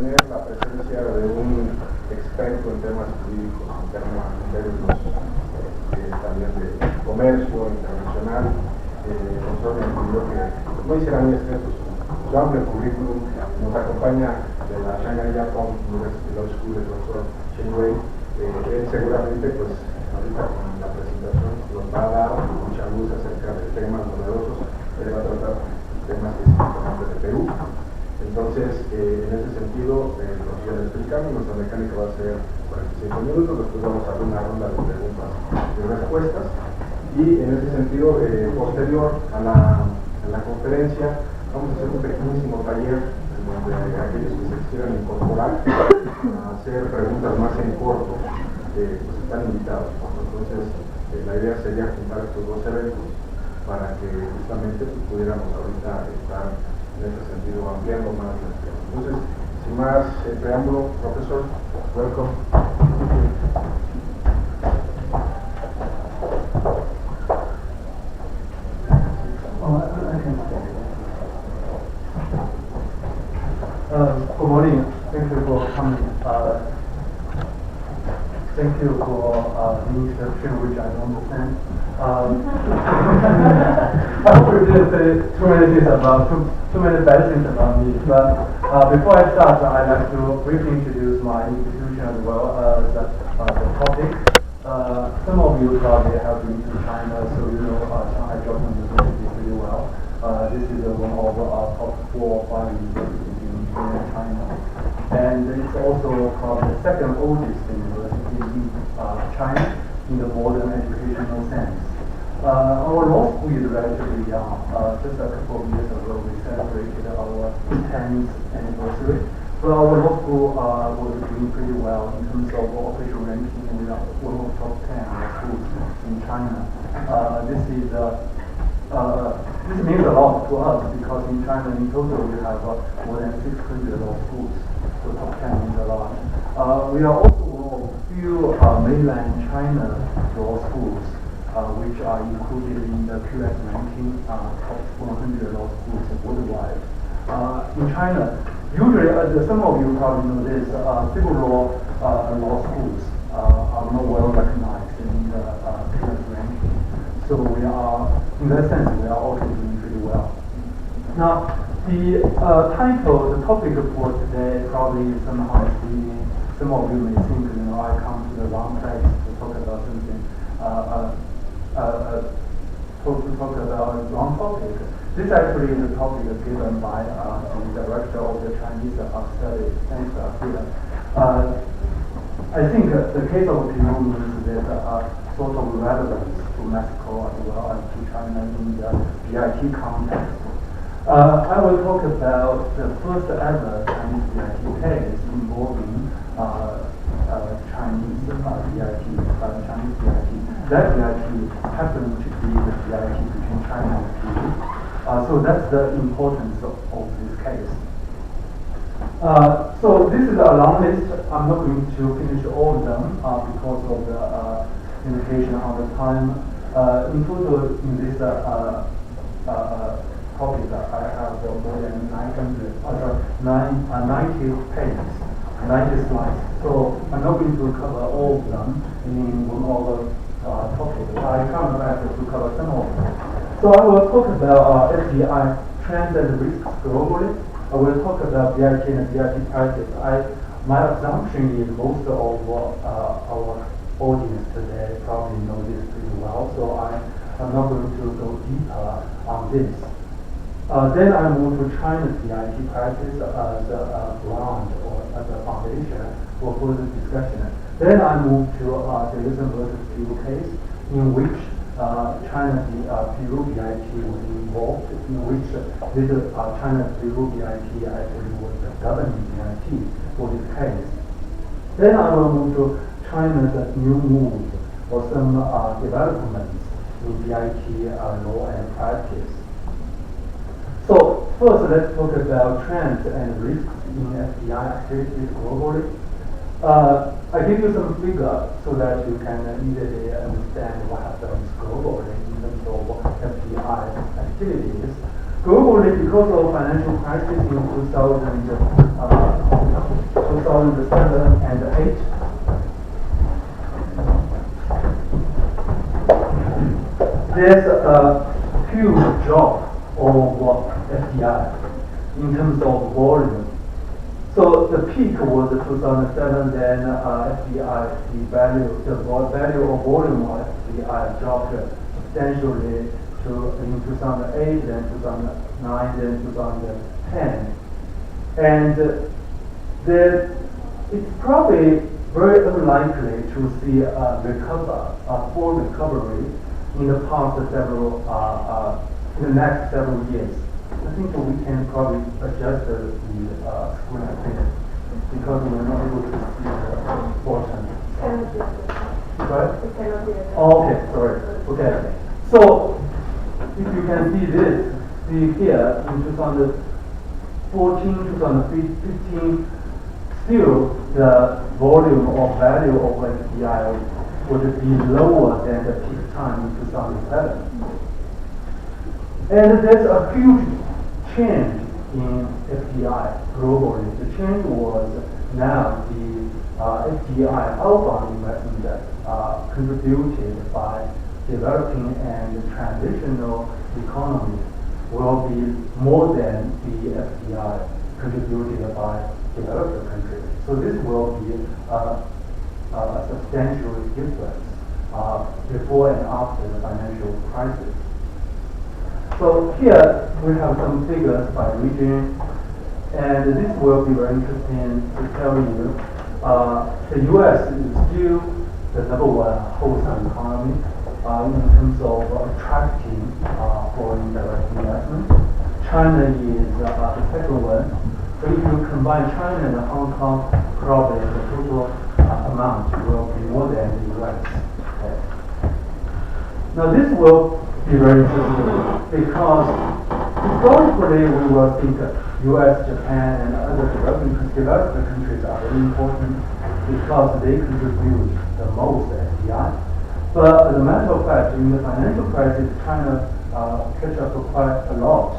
tener la presencia de un experto en temas jurídicos, en términos también de comercio internacional. Nosotros me pidió que no hiciera muy extenso su amplio currículum. Nos acompaña de la Shanghai Tong Law School, el profesor Shen Wei. Él seguramente, pues, ahorita con la presentación nos va a dar mucha luz acerca de temas novedosos. Él va a tratar temas específicamente de Perú. Entonces, en ese sentido, nos voy a explicar, nuestra mecánica va a ser 45 minutos, después vamos a hacer una ronda de preguntas y respuestas. Y en ese sentido, posterior a la conferencia, vamos a hacer un pequeñísimo taller en donde aquellos que se quieran incorporar a hacer preguntas más en corto, pues están invitados. Entonces, la idea sería juntar estos dos eventos para que justamente pudiéramos ahorita estar en ese sentido ampliando más las cosas. Entonces, sin más preámbulo, profesor, welcome. Good morning. Thank you for coming. Thank you for the introduction, which I don't understand. I hope you didn't say too many things about too many bad things about me. But before I start, I'd like to briefly introduce my institution as well as the topic. Some of you probably have been to China, so you know Shanghai University pretty well. This is one of our top 4 or 5 universities in China, and it's also called the second oldest university in China in the modern educational sense. Our law school is relatively young. Just a couple of years ago, we celebrated our 10th anniversary. So our law school was doing pretty well in terms of official ranking, and we are one of the top 10 schools in China. This means a lot to us because in China in total we have more than 600 law schools, so top 10 means a lot. We are also one of few mainland China law schools which are included in the QS ranking top 100 law schools worldwide. In China, usually, some of you probably know this, civil law schools are not well recognized in the QS ranking. So we are, in that sense, we are also doing pretty well. Now, the title, the topic for today probably somehow is leading. Some of you may think, I come to the wrong place to talk about something, talk about a wrong topic. This actually is a topic given by the director of the Chinese studies center here. I think the case of Peru means there's sort of relevance to Mexico as well as to China in the BIT context. I will talk about the first ever Chinese BIT case involving Chinese BIT. That BIT happened to be the BIT between China and Peru. So that's the importance of this case. So this is a long list. I'm not going to finish all of them because of the indication on the time. In total, in this topic, I have more than 90 pages, 90 slides. So I'm not going to cover all of them in one of the topics. I come back to cover some of them. So I will talk about FDI trends and risks globally. I will talk about BIT and BIT practice. My assumption is most of our audience today probably know this pretty well, so I'm not going to go deeper on this. Then I move to China's BIT practice as a ground or as a foundation for further discussion. Then I move to the Jesús versus Peru case, in which China-Peru BIT was involved, in which this China-Peru BIT actually was the governing BIT for this case. Then I will move to China's new move or some developments in BIT law and practice. So first, let's talk about trends and risks in FDI activities globally. I give you some figures so that you can easily understand what happens globally in terms of FDI activities. Globally, because of financial crisis in 2008, 2007 and 8. There's a huge drop of FDI in terms of volume. So the peak was 2007, then FDI, the value of volume of FDI dropped substantially in 2008, then 2009, then 2010. And it's probably very unlikely to see a full recovery in the past in the next several years. I think we can probably adjust the screen a bit because we're not able to see the bottom. Right? Oh, okay, sorry. Okay. So if you can see here in 2014, 2015, still the volume or value of FDI would be lower than the peak time in 2007. And there's a huge change in FDI globally. The change was now the FDI outbound investment contributed by developing and transitional economies will be more than the FDI contributed by developed countries. So this will be a substantial difference before and after the financial crisis. So here we have some figures by region, and this will be very interesting to tell you. The U.S. is still the number one wholesale economy in terms of attracting foreign direct investment. China is the second one. So if you combine China and Hong Kong, probably the total amount will be more than the U.S. Okay. Now this will be very interesting because historically we will think U.S., Japan, and other developed countries are very important because they contribute the most FDI. But as a matter of fact, in the financial crisis, China catch up quite a lot.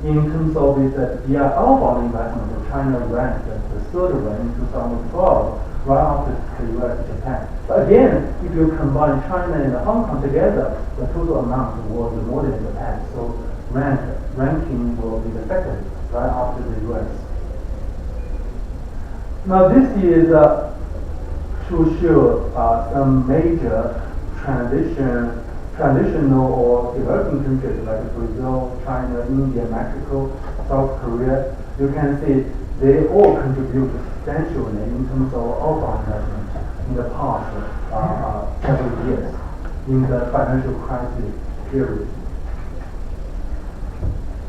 In terms of its FDI outbound investment, China ranked the third one in 2012, right after the U.S. and Japan. But again, if you combine China and Hong Kong together, the total amount was more than Japan. So ranking will be the second, right after the U.S. Now this is to show some major transitional or developing countries like Brazil, China, India, Mexico, South Korea. You can see they all contribute substantially in terms of outbound investment in the past several years in the financial crisis period.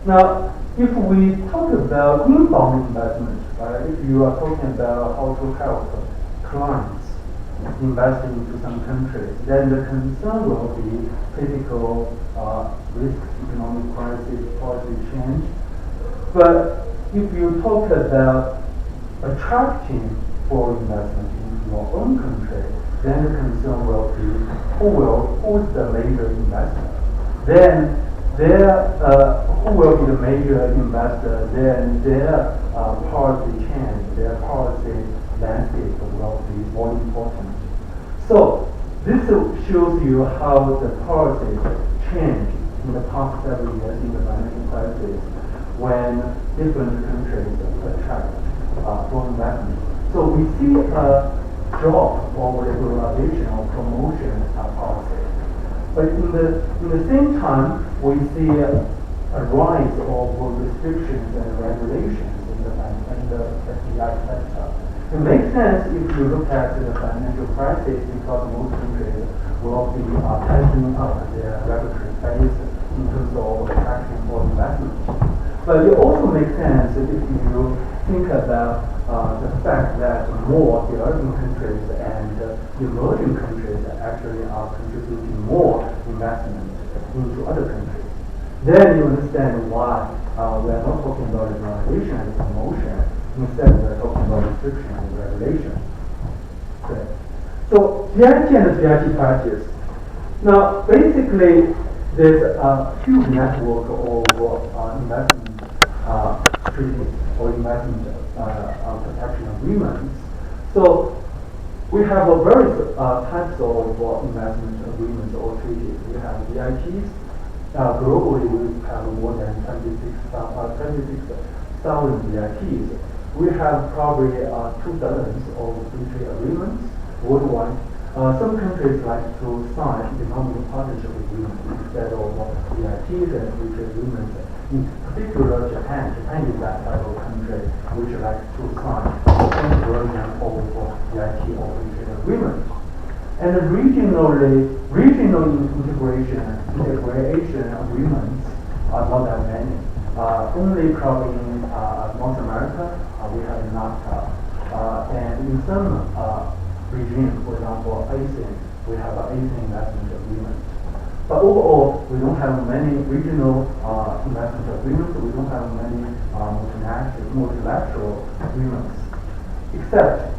Now, if we talk about inbound investment, if you are talking about how to help clients investing into some countries, then the concern will be political risk, economic crisis, policy change. But if you talk about attracting foreign investment in your own country, then the concern will be who is the major investor. Then who will be the major investor? Then their policy change, their policy landscape will be more important. So this shows you how the policy changed in the past several years in the financial crisis when different countries attract foreign investment. So we see a drop of liberalization or promotion policy. But in the same time, we see a rise of restrictions and regulations in the FDI sector. It makes sense if you look at the financial crisis because most countries will be tightening up their regulatory base in terms of attracting more investment. But it also makes sense if you think about the fact that more developing countries and emerging countries actually are contributing more investment into other countries. Then you understand why we are not talking about liberalization and promotion. Instead, we are talking about restriction and regulation. Okay. So GIT and GIT practice. Now, basically, there's a huge network of investment treaties or investment protection agreements So we have a various types of investment agreements or treaties. We have VIPs. Globally, we have more than 26,000 VIPs. We have probably 2 dozens of free trade agreements worldwide. Some countries like to sign economic partnership agreements instead of VIPs and free trade agreements. In particular, Japan is that type of country which likes to sign some version of VIP or free trade agreement. And regional integration agreements are not that many. Only probably in North America we have NAFTA, and in some regimes, for example, ASEAN, we have an ASEAN investment agreement. But overall, we don't have many regional investment agreements. We don't have many multilateral agreements, except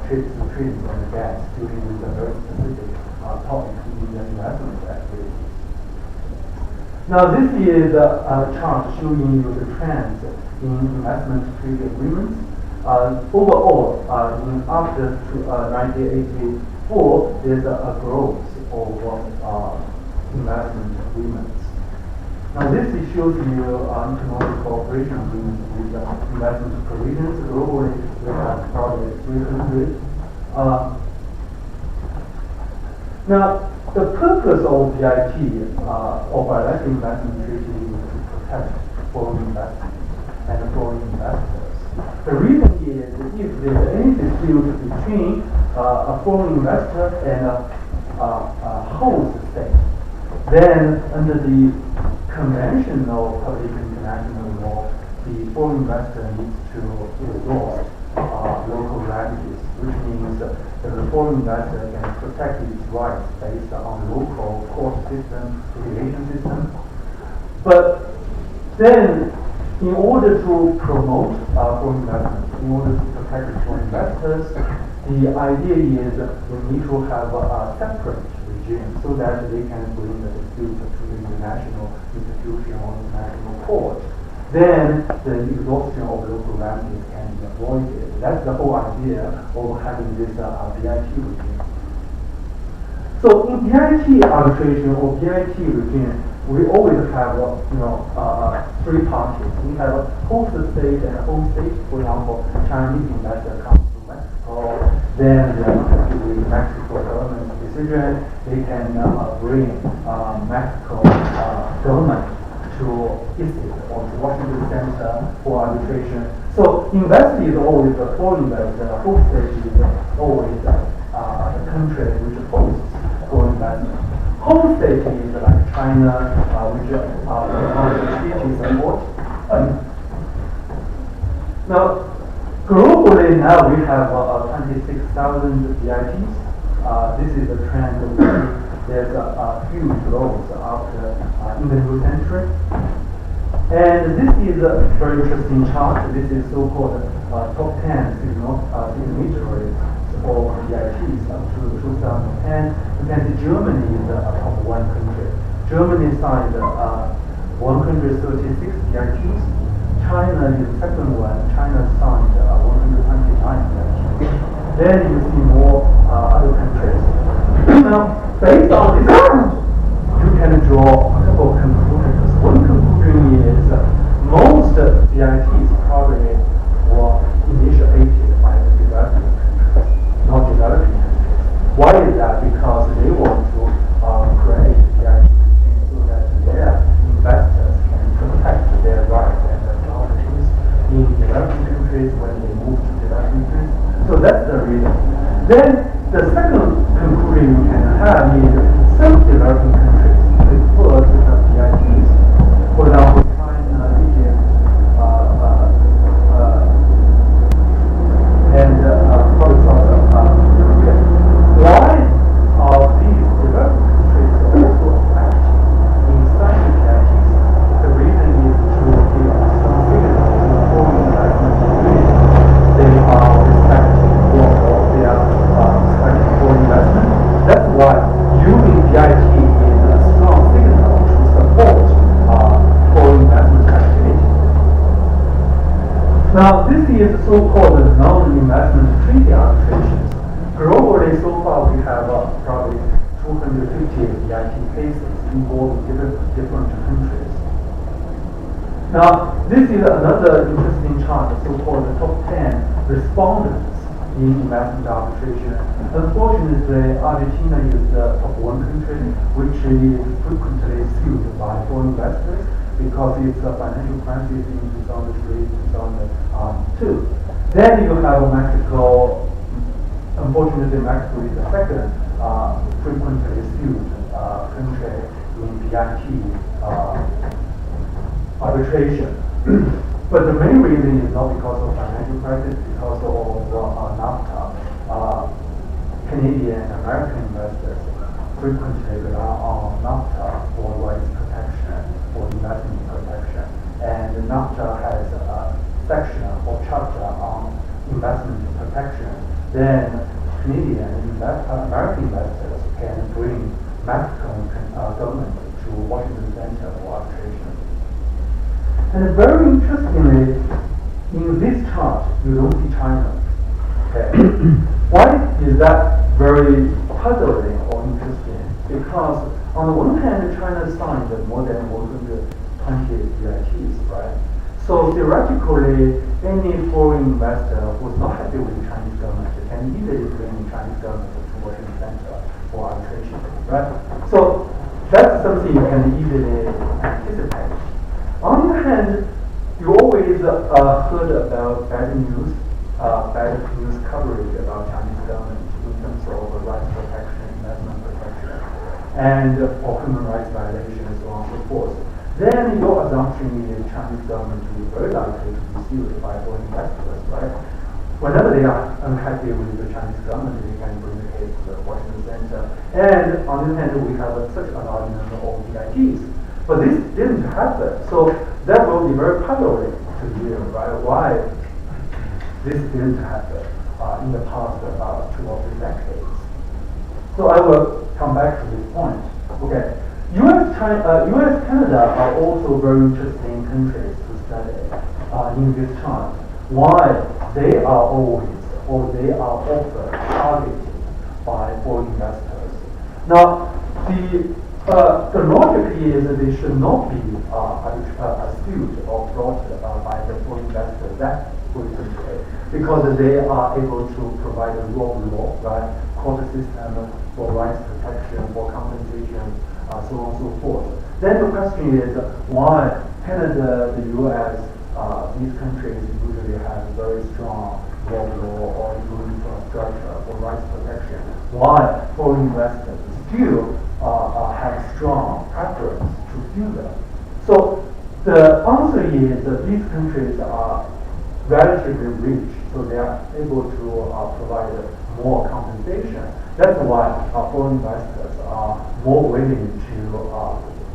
treaties on gas, dealing with a very specific topic in the investment activities. Now, this is a chart showing you the trends in investment treaty agreements. Overall, after 1984, there's a growth of investment agreements. Now, this shows you economic cooperation agreements with investment provisions. Globally, we have probably 300. Now, the purpose of BIP or bilateral investment treaty is to protect foreign investment and foreign investors. The reason is if there's any dispute between a foreign investor and a host state, then under the conventional public international law, the foreign investor needs to endorse local remedies, which means that the foreign investor can protect its rights based on local court system, litigation system. But then, in order to promote foreign investment, in order to protect foreign investors, the idea is we need to have a separate regime so that they can bring the dispute to the international institution or international court. Then the exhaustion of local remedies can be avoided. That's the whole idea of having this BIP regime. So in BIP arbitration or BIP regime, we always have 3 parties. We have a host state and a home state. For example, Chinese investor comes to Mexico, then the Mexico government decision, they can bring Mexico government to ISIS or to Washington Center for arbitration. So investor is always the foreign investor, host state is always the country which hosts foreign investment. Home state is like China, which treaty support. Now, globally now we have 26,000 VIPs. This is a trend. There's a huge growth after in the new century. And this is a very interesting chart. This is so-called top 10 signatories of VIPs up to 2010. You can see Germany is the top 1 country. Germany signed 136 VIPs. China is the second one. China signed 129 VIPs. Then you see more other countries. Now, based on this, you can draw a couple of conclusions. One conclusion is most VIPs probably were initiated by the developing countries, not developing countries. Why is that? Because they want to create VIP so that their investors can protect their rights and opportunities in developing countries when they move to developing countries. So that's the reason. Then the second conclusion you can have is some developing countries prefer to have VIPs. For example, China, Egypt, and probably South Korea. Why are these developing countries also active in signing VIPs? The reason is to give some signal to foreign investment community. They are respected for their respect for investment. That's why using VIP is have probably 250 EIT cases involving different countries. Now, this is another interesting chart, so-called the top 10 respondents in investment arbitration. Unfortunately, Argentina is the top 1 country which is frequently sued by foreign investors because it's a financial crisis in 2003, 2002. Then you have Mexico. Unfortunately, Mexico is the second frequently sued country in PIT arbitration. But the main reason is not because of financial crisis, because of NAFTA. Canadian and American investors frequently rely on NAFTA for rights protection, for investment protection. And NAFTA has a section or chapter on investment protection. Then Canadian and American investors can bring Mexican government to Washington Center for arbitration. And very interestingly, in this chart, you don't see China. Okay. Why is that very puzzling or interesting? Because on the one hand, China signed more than 120 EITs, right? So theoretically, any foreign investor who's not happy with the Chinese government can easily bring the Chinese government to Washington Center for arbitration, right? So that's something you can easily anticipate. On the other hand, you always heard about bad news coverage about Chinese government in terms of rights protection, investment protection, and or human rights violations, and so on and so forth. Then your assumption is Chinese government will be very likely to be sued by foreign investors, right? Whenever they are unhappy with the Chinese government, they can bring the case to the Washington Center. And on the other hand, we have such a large number of EITs. But this didn't happen. So that will be very puzzling to hear, right? Why this didn't happen in the past 2 or 3 decades. So I will come back to this point. Okay. US, Canada are also very interesting countries to study in this chart. Why they are always, or they are often targeted by foreign investors. Now, the logic is that they should not be sued or brought by the foreign investors that frequently, because they are able to provide a rule of law, right? Court system for rights protection, for compensation, so on and so forth. Then the question is why Canada, the US, these countries usually have very strong rule of law or good infrastructure for rights protection. Why foreign investors still have strong preference to do that? So the answer is that these countries are relatively rich, so they are able to provide more compensation. That's why foreign investors are more willing to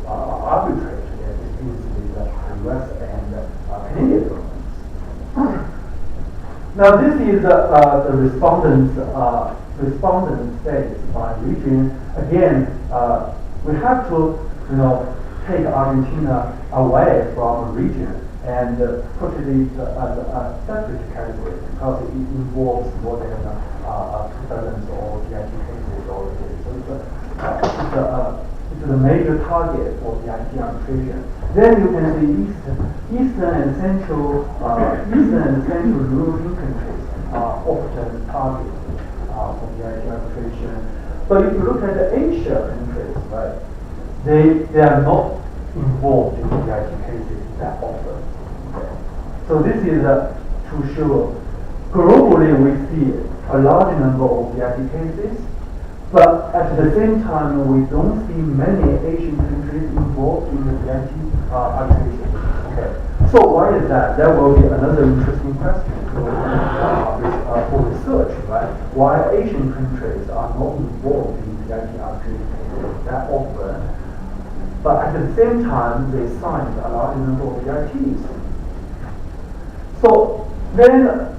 arbitrate their disputes with the US and Canadian governments. Now this is the respondent states by region. Again, we have to take Argentina away from the region and put it as a separate category because it involves more than 2,000 or EIT cases already. So it's a major target for the EIT arbitration. Then you can see Eastern and Central European countries are often targeted for the EIT arbitration. But if you look at the Asia countries, right, they are not involved in the EIT cases that often. Okay. So this is to show globally we see a large number of EIT cases, but at the same time we don't see many Asian countries involved in the EIT arbitration. Okay. So why is that? That will be another interesting question for research, right? Why Asian countries are not involved in the EIT arbitration cases that often, but at the same time they signed a large number of EITs. So then,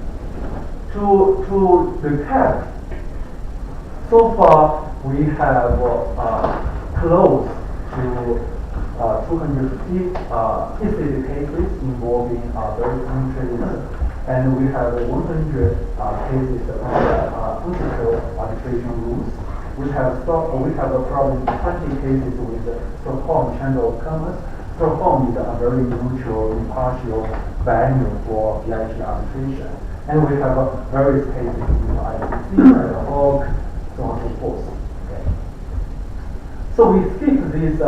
to recap, so far we have close to 250 issued cases involving various countries, and we have 100 cases under unsecured arbitration rules. we have probably 20 cases with the Stockholm Chamber of Commerce. Stockholm is a very neutral, impartial venue for BIT arbitration. And we have various cases with ICC, Herzog, so on and so forth. Okay. So we skip this,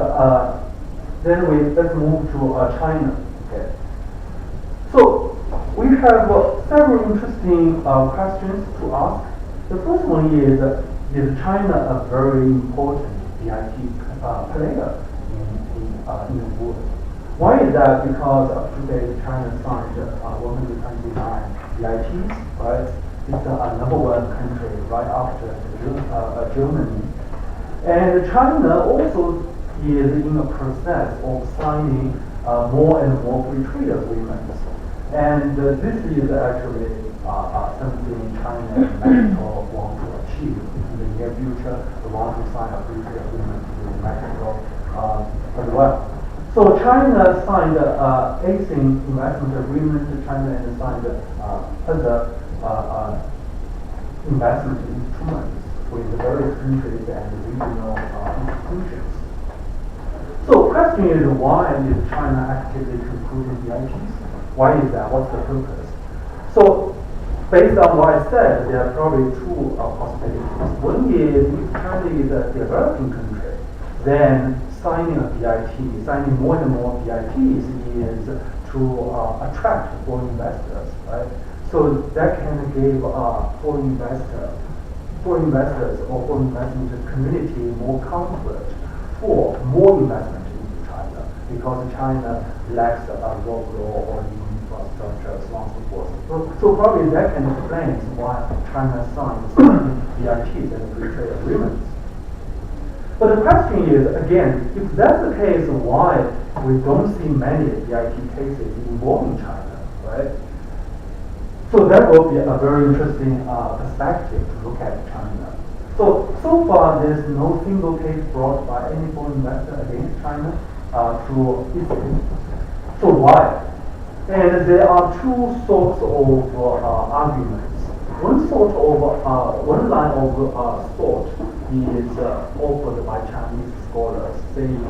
then let's move to China. Okay. So we have several interesting questions to ask. The first one is China a very important BIT player in the world? Why is that? Because up to date China signed 129 BITs, right? It's a number one country right after Germany. And China also is in a process of signing more and more free trade agreements. And this is actually something China and Mexico want to achieve in the near future. They want to sign a free trade agreement with Mexico as well. So China signed ASEAN investment agreement. China and signed other investment instruments with various countries and regional institutions. So the question is, why is China actively concluding BITs? Why is that? What's the purpose? So based on what I said, there are probably two possibilities. One is if China is a developing country, then signing a BIT, signing more and more BITs is to attract foreign investors, right? So that can give foreign investors or foreign investment community more comfort for more investment into China, because China lacks a road or infrastructure, so on and so forth. So probably that can explain why China signed BITs and free trade agreements. But the question is, again, if that's the case, why we don't see many BIT cases involving China, right? So that will be a very interesting perspective to look at China. So far, there's no single case brought by any foreign investor against China to Italy. So why? And there are two sorts of arguments. One line of thought is offered by Chinese scholars, saying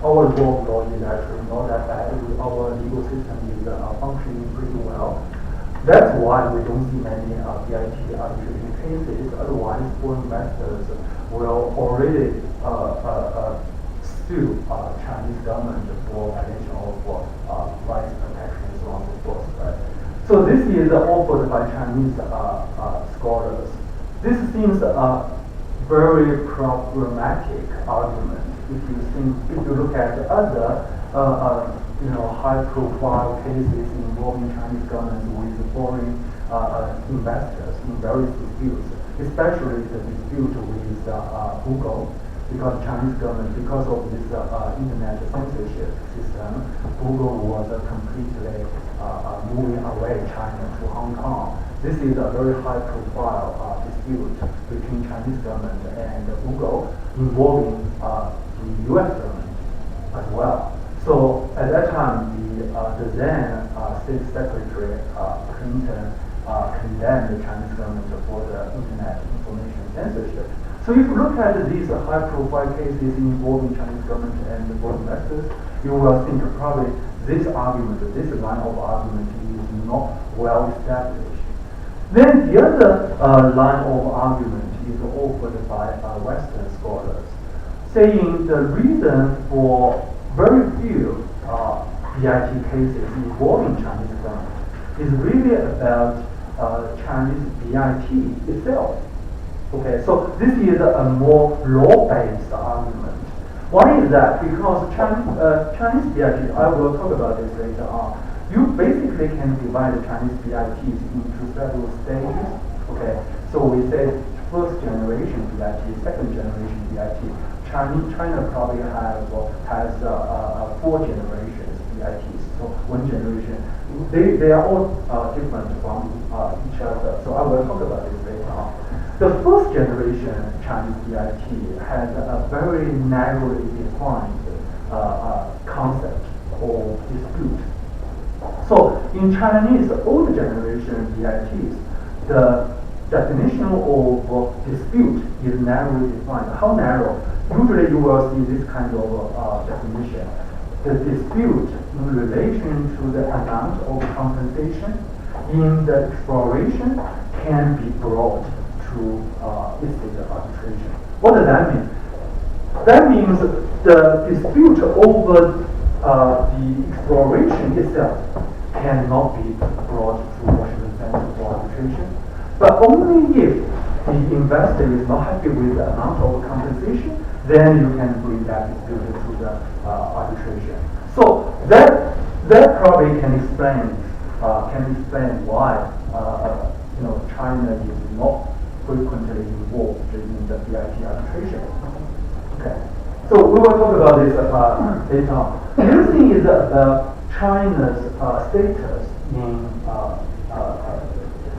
our rule of law is actually not that bad. Our legal system is functioning pretty well. That's why we don't see many BIT arbitration cases. Otherwise, foreign investors will already sue Chinese government for violation of rights protection and so on and so forth. Right? So this is offered by Chinese scholars. This seems a very problematic argument. If you look at other high-profile cases involving Chinese governments with foreign investors in various disputes, especially the dispute with Google, because Chinese government, because of this internet censorship system, Google was completely moving away China to Hong Kong. This is a very high-profile dispute between Chinese government and Google, involving the U.S. government as well. So at that time, the then State Secretary Clinton condemned the Chinese government for the internet information censorship. So if you look at these high-profile cases involving Chinese government and foreign investors, you will think probably this line of argument is not well established. Then the other line of argument is offered by Western scholars, saying the reason for very few BIT cases involving Chinese government is really about Chinese BIT itself. Okay, so this is a more law-based argument. Why is that? Because Chinese BIT, I will talk about this later on. You basically can divide the Chinese BITs into several stages. Okay, so we say first generation BIT, second generation BIT. China probably has 4 generations BITs. So one generation, they are all different from each other. So I will talk about this later on. The first generation Chinese BIT has a very narrowly defined concept of dispute. So in Chinese old generation BITs, the definition of dispute is narrowly defined. How narrow? Usually you will see this kind of definition. The dispute in relation to the amount of compensation in the exploration can be brought to estate arbitration. What does that mean? That means the dispute over the exploration itself cannot be brought to Washington Center for arbitration, but only if the investor is not happy with the amount of compensation, then you can bring that dispute to the arbitration. So that probably can explain why China is not frequently involved in the BIT arbitration. Okay, so we will talk about this later on. The other thing is China's status in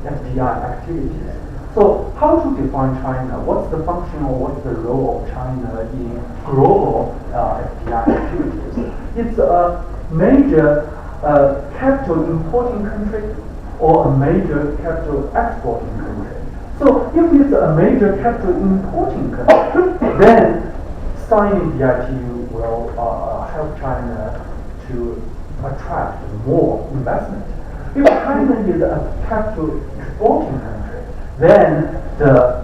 FDI activities. So how to define China? What's the function or what's the role of China in global FDI activities? It's a major capital importing country or a major capital exporting country. So if it's a major capital importing country, then signing BIT will help China to attract more investment. If China is a capital exporting country, then the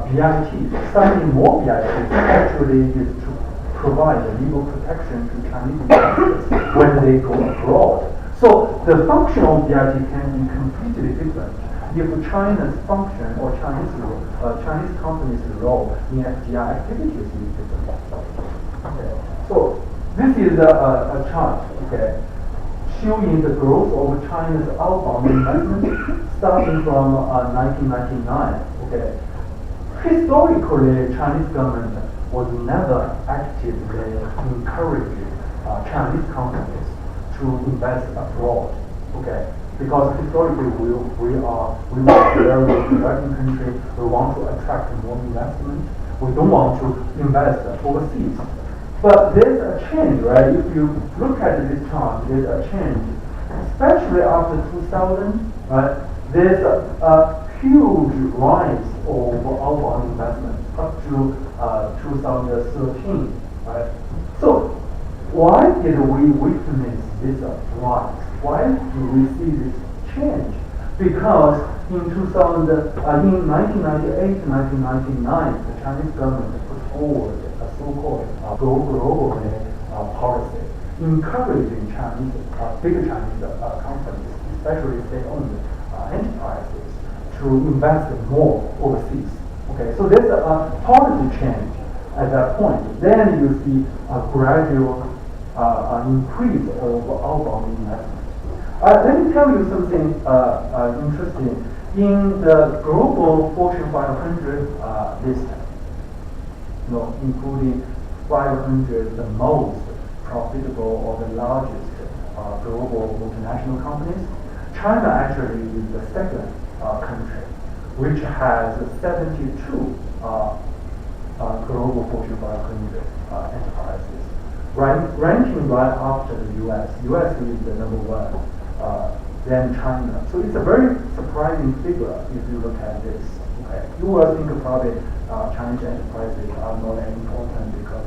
BIT, signing more BIT actually is to provide legal protection to Chinese investors when they go abroad. So the function of BIT can be completely different if China's function or Chinese companies' role in FDI activities is different. Okay. So this is a chart, okay, showing the growth of China's outbound investment starting from 1999. Okay. Historically, Chinese government was never actively encouraging Chinese companies to invest abroad. Okay. Because historically we are a very developing country. We want to attract more investment. We don't want to invest overseas. But there's a change, right? If you look at this chart, there's a change, especially after 2000. Right? There's a huge rise of outbound investment up to 2013. Right? So why did we witness this rise? Why do we see this change? Because in 1998 to 1999, the Chinese government put forward a so-called global policy, encouraging bigger Chinese companies, especially state-owned enterprises, to invest more overseas. Okay, so there's a policy change at that point. Then you see a gradual increase of outbound investment. Let me tell you something interesting. In the global Fortune 500 list, including 500 the most profitable or the largest global multinational companies, China actually is the second country, which has 72 global Fortune 500 enterprises, ranking right after the U.S. U.S. is the number one. Than China. So it's a very surprising figure if you look at this. Okay. You will think probably Chinese enterprises are not that important because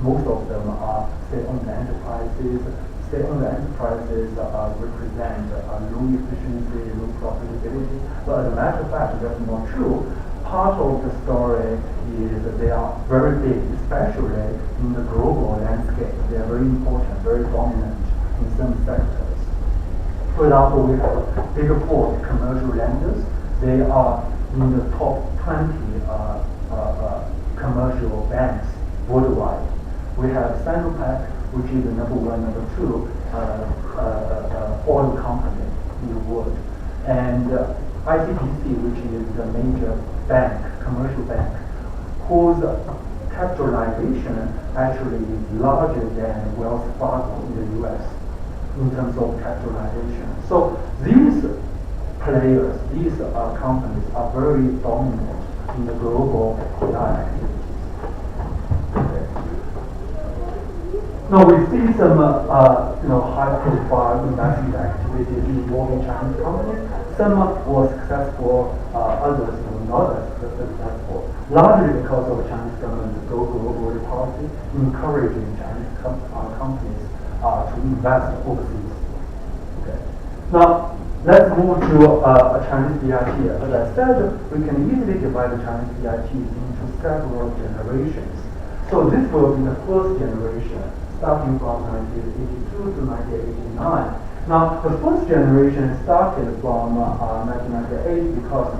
most of them are state-owned enterprises. State-owned enterprises represent low efficiency, low profitability. But as a matter of fact, that's not true. Part of the story is that they are very big, especially in the global landscape. They are very important, very dominant in some sectors. For example, we have Big Four commercial lenders. They are in the top 20 commercial banks worldwide. We have Sinopec, which is the number one, number two oil company in the world, and ICBC, which is the major bank, commercial bank, whose capitalization actually is larger than Wells Fargo in the U.S. in terms of capitalization. So these players, these companies are very dominant in the global activities. Okay. Now we see some high-profile investment activities involving Chinese companies. some were successful, others were not as successful, largely because of Chinese government's go global policy, encouraging Chinese companies to invest overseas. Okay. Now, let's move to a Chinese BIT. As I said, we can easily divide the Chinese BITs into several generations. So this will be the first generation, starting from 1982 to 1989. Now, the first generation started from 1998 because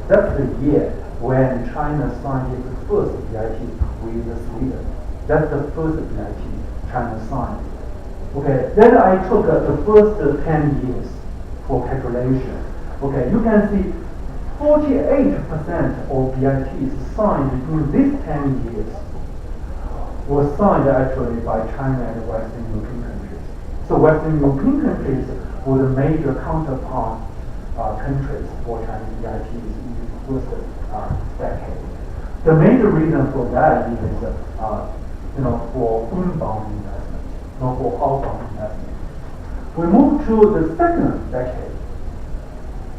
that's the year when China signed its first BIT with Sweden. That's the first BIT China signed. Okay, then I took the first 10 years for calculation. Okay, you can see 48% of BITs signed in these 10 years was signed actually by China and Western European countries. So Western European countries were the major counterpart countries for Chinese BITs in this first decade. The major reason for that is, for inbound investment, not for outbound investment. We move to the second decade,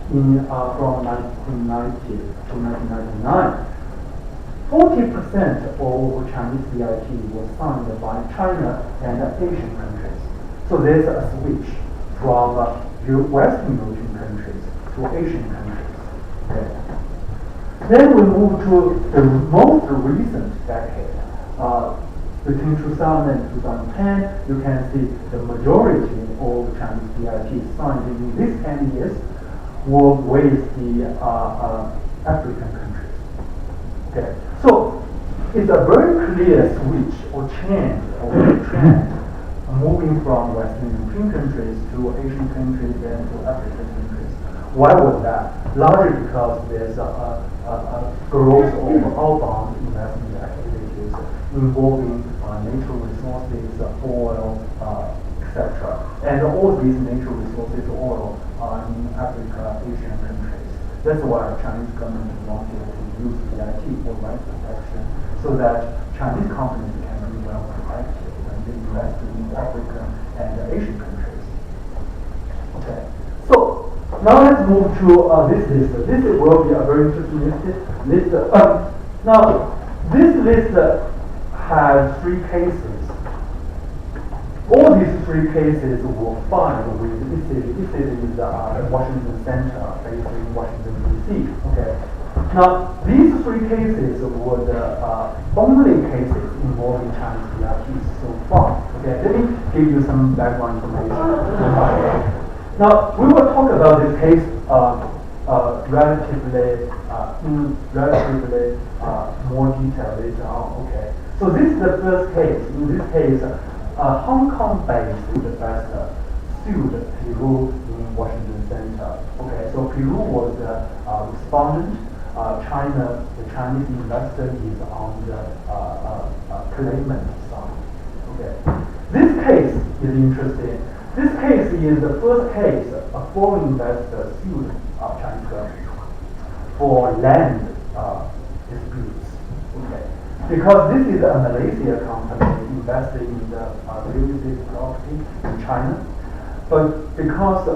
from 1990 to 1999. 40% of Chinese BIT was signed by China and Asian countries. So there's a switch from Western European countries to Asian countries. Okay. Then we move to the most recent decade. Between 2000 and 2010, you can see the majority of Chinese BIT signed in these 10 years were with the African countries. Okay. So it's a very clear switch or change or trend moving from Western European countries to Asian countries and to African countries. Why was that? Largely because there's a growth of outbound investment activities involving natural resources, oil, etc. And all these natural resources, oil, are in Africa, Asian countries. That's why Chinese government wanted to use BIT for right protection, so that Chinese companies can be well protected and invest in African and Asian countries. Okay. So now let's move to this list. This will be a very interesting list. Now this list has 3 cases. All these 3 cases were filed with this is the Washington Center based in Washington D.C. Okay. Now these 3 cases were the only cases involving Chinese BITs so far. Okay. Let me give you some background information. Now we will talk about this case relatively more detail later on. Okay. So this is the first case. In this case, Hong Kong-based investor sued Peru in Washington Center. Okay, so Peru was the respondent. The Chinese investor is on the claimant side. Okay, this case is interesting. This case is the first case a foreign investor sued Chinese government for land disputes. Okay. Because this is a Malaysia company invested in the real estate property in China, but because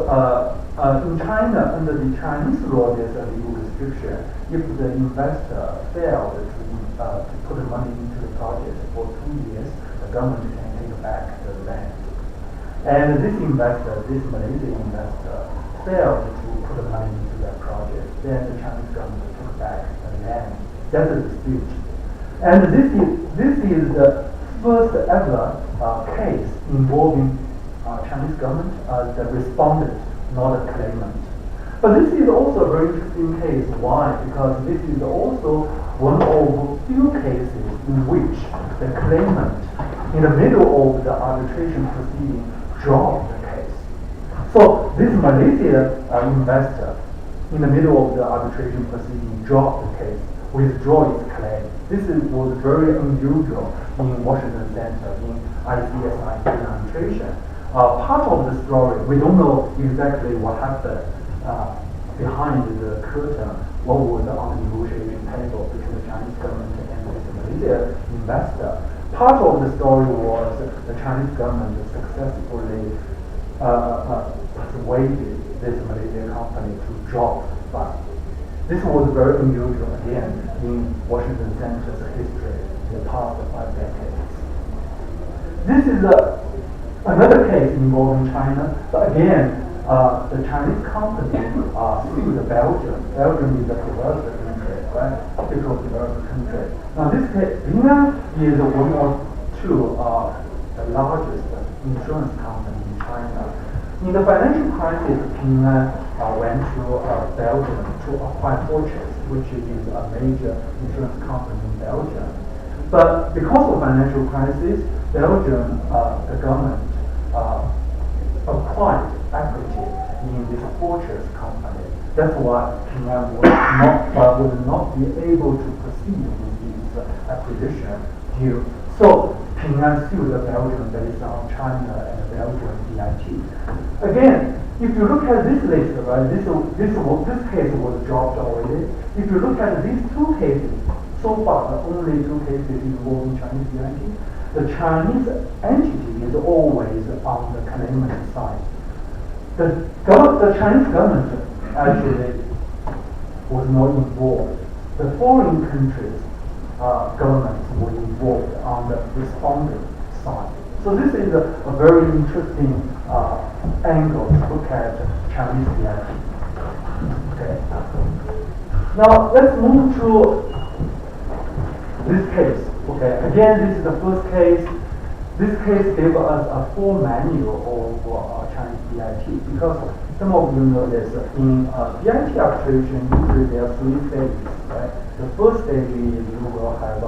in China, under the Chinese law, there's a legal restriction. If the investor failed to put money into the project for 2 years, the government can take back the land. And this Malaysian investor, failed to put money into that project, then the Chinese government took back the land. That's a dispute. And this is the first ever case involving Chinese government as the respondent, not a claimant. But this is also a very interesting case. Why? Because this is also one of few cases in which the claimant, in the middle of the arbitration proceeding, dropped the case. So this Malaysian investor, in the middle of the arbitration proceeding, dropped the case, withdraw its claim. This was very unusual in Washington Center, in ICSIC arbitration. Part of the story, we don't know exactly what happened behind the curtain, what was on the negotiation table between the Chinese government and the Malaysian investor. Part of the story was the Chinese government successfully persuaded this Malaysian company to drop the fund. This was very unusual again in Washington Center's history in the past 5 decades. This is another case involving China, but again, the Chinese company sued Belgium. Belgium is a developed country, right? Typical developed country. Now this case, Magna is one of 2 the largest insurance company in China. In the financial crisis, Magna went to Belgium to acquire Fortress, which is a major insurance company in Belgium. But because of financial crisis, Belgium, the government, acquired equity in this Fortress company. That's why Magna would not be able to proceed with this acquisition deal. So Magna sued Belgium based on China and Belgium DIT. Again, if you look at this list, right, this case was dropped already. If you look at these 2 cases, so far the only 2 cases involving Chinese DIT, the Chinese entity is always on the claimant side. The Chinese government actually was not involved. The foreign countries' governments were involved on the respondent side. So this is a very interesting angle to look at Chinese DIT. Okay. Now let's move to this case. Okay. Again, this is the first case. This case gave us a full manual of Chinese DIT because some of you know this. In DIT arbitration, usually there are 3 stages. Right? The first stage is you will have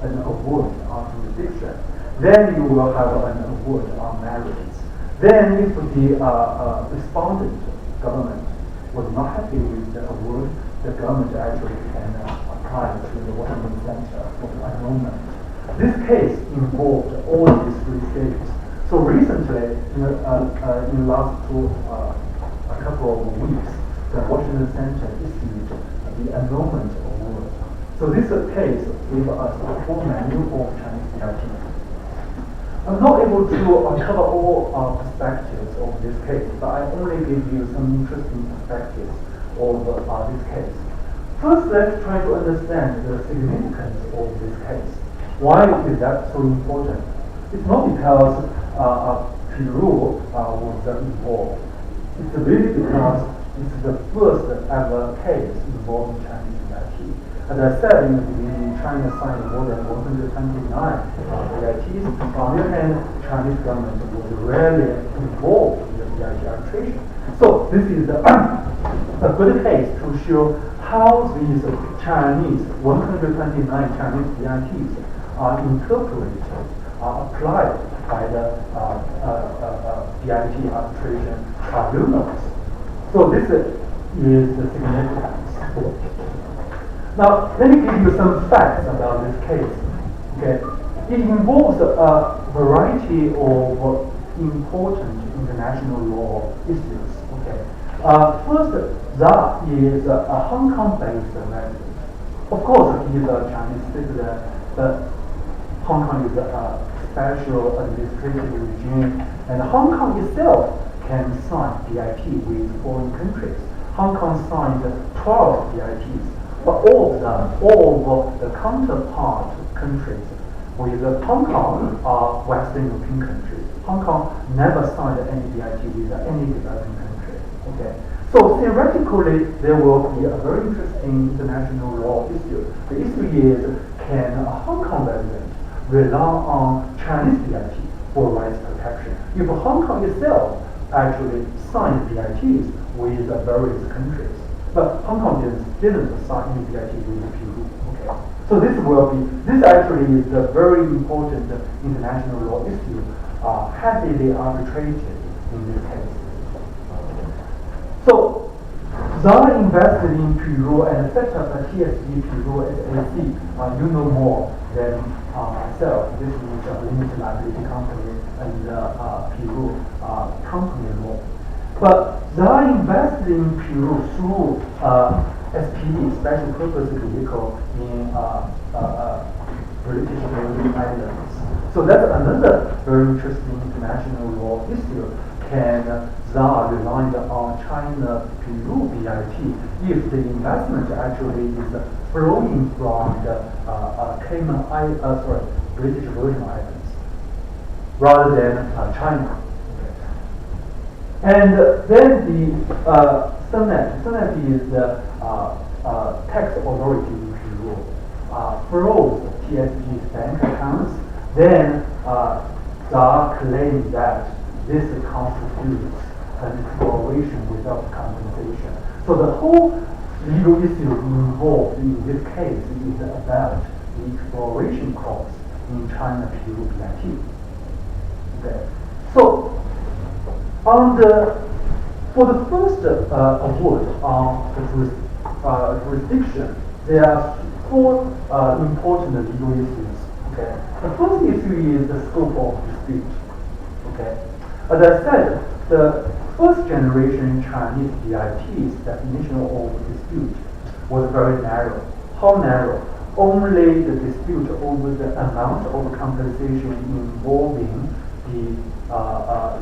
an award on jurisdiction. Then you will have an award on merits. Then if the respondent government was not happy with the award, the government actually can apply to the Washington Center for annulment. This case involved all these 3 stages. So recently, in the last a couple of weeks, the Washington Center issued the annulment award. So this case gave us a full manual of Chinese DIT. I'm not able to cover all perspectives of this case, but I only give you some interesting perspectives of this case. First, let's try to understand the significance of this case. Why is that so important? It's not because Peru was involved. It's really because it's the first ever case involving Chinese DIT. As I said in the beginning, China signed more than 129 DITs. On the other hand, Chinese government was rarely involved in the DIT arbitration. So this is a good case to show how these Chinese, 129 Chinese DITs are interpreted, are applied by the DIT arbitration tribunals. So this is the significance. Now, let me give you some facts about this case. Okay, it involves a variety of important international law issues. Okay, first, that is a Hong Kong-based resident. Of course, he is a Chinese citizen, but Hong Kong is a special administrative regime, and Hong Kong itself can sign DIT with foreign countries. Hong Kong signed 12 DITs, but all of the counterpart countries with Hong Kong are Western European countries. Hong Kong never signed any DIT with any developing country. Okay, so theoretically there will be a very interesting international law issue. The issue is, can a Hong Kong resident rely on Chinese DIT for rights protection if Hong Kong itself actually signed DITs with various countries, but Hong Kong didn't sign any DIT with Peru. Okay, so this actually is a very important international law issue, heavily arbitrated in this case. So Zara invested in Peru and set up a TSE Peru SAC. You know more than myself. This is a limited liability company and Peru company law. But Zara invested in Peru through SPD, special purpose vehicle in British Virgin Islands. So that's another very interesting international law issue. Can ZAR relied on China-Peru BIT if the investment actually is flowing from the British Virgin Islands rather than China. And then the Senate is the tax authority in Peru, froze TSG's bank accounts. Then ZAR claimed that this constitutes an exploration without compensation. So the whole legal issue involved in this case is about the exploration clause in China-Peru BIT. Okay. So for the first award on the jurisdiction, there are four important legal issues. Okay. The first issue is the scope of dispute. Okay. As I said, the first generation Chinese BIT's definition of dispute was very narrow. How narrow? Only the dispute over the amount of compensation involving the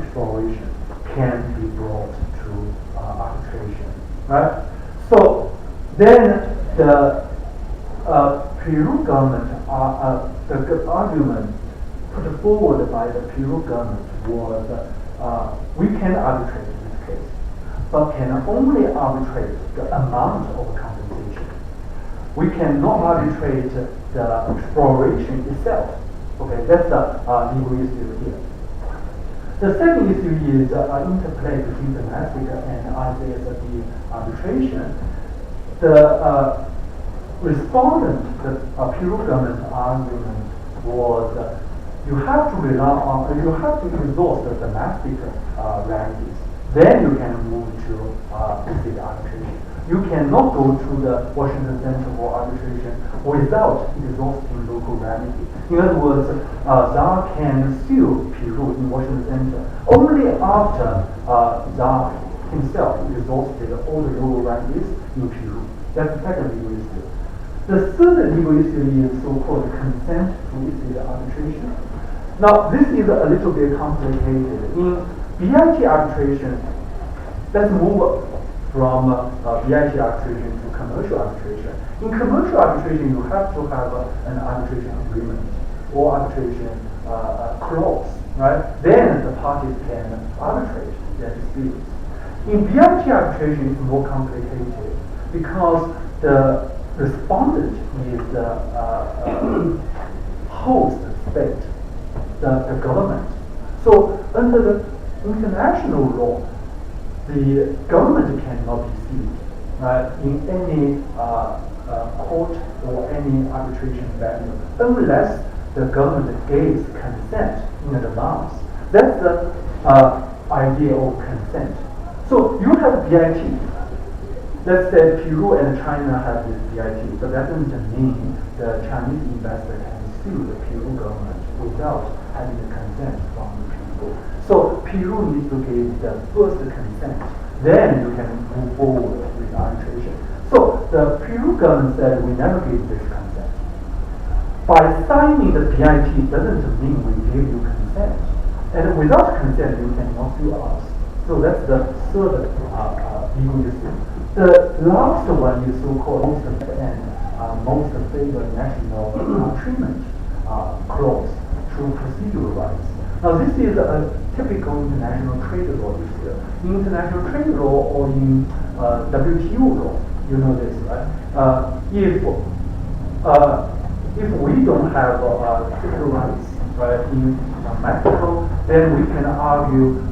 exploration can be brought to arbitration, right? So then the Peru government, the argument put forward by the Peru government was we can arbitrate this case, but can only arbitrate the amount of compensation. We cannot arbitrate the exploration itself. Okay, that's the legal issue here. The second issue is interplay between domestic and ICSD arbitration. The respondent, the Peru government argument was you have to rely on, you have to exhaust the domestic remedies. Then you can move to dispute arbitration. You cannot go to the Washington Center for arbitration without exhausting local remedy. In other words, ZAR can sue Peru in Washington Center only after ZAR himself exhausted all the local remedies in Peru. That's the second legal issue. The third legal issue is so-called consent to dispute arbitration. Now, this is a little bit complicated. In BIT arbitration, let's move from BIT arbitration to commercial arbitration. In commercial arbitration, you have to have an arbitration agreement or arbitration clause, right? Then the parties can arbitrate their disputes. In BIT arbitration, it's more complicated because the respondent is the host state, the government. So under the international law, the government cannot be sued in any court or any arbitration venue unless the government gives consent in advance. That's the idea of consent. So you have BIT. Let's say Peru and China have this BIT, but that doesn't mean the Chinese investor can sue the Peru government without having the consent from the Peru. So Peru needs to give the first consent, then you can move forward with arbitration. So the Peru government said we never give this consent. By signing the BIT doesn't mean we give you consent. And without consent, you cannot sue us. So that's the third legal issue. The last one is so-called most favored national treatment clause through procedural rights. Now this is a typical international trade law issue. In international trade law or in WTO law, you know this, right? If we don't have civil rights, right, in Mexico, then we can argue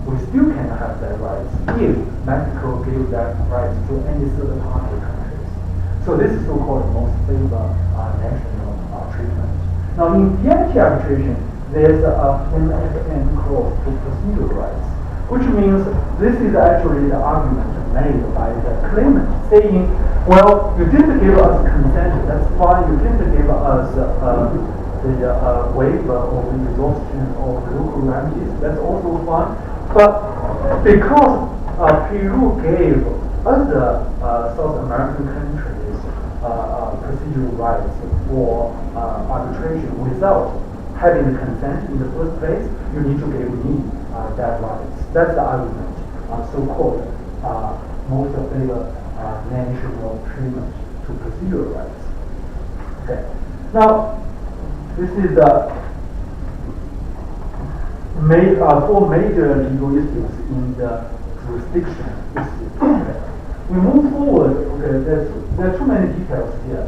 we still can have that rights if Mexico gives that rights to any third party countries. So this is so-called most favored national treatment. Now in BIT arbitration, there's a end clause to procedural rights, which means this is actually the argument made by the claimant, saying, well, you didn't give us consent, that's fine, you didn't give us the waiver of exhaustion of local remedies, that's also fine. But because Peru gave other South American countries procedural rights for arbitration without having the consent in the first place, you need to give me that rights. That's the argument, so-called most favored national treatment to procedural rights. Okay. Now, this is the four major legal issues in the jurisdiction issue. Okay. We move forward. Okay, there are too many details here.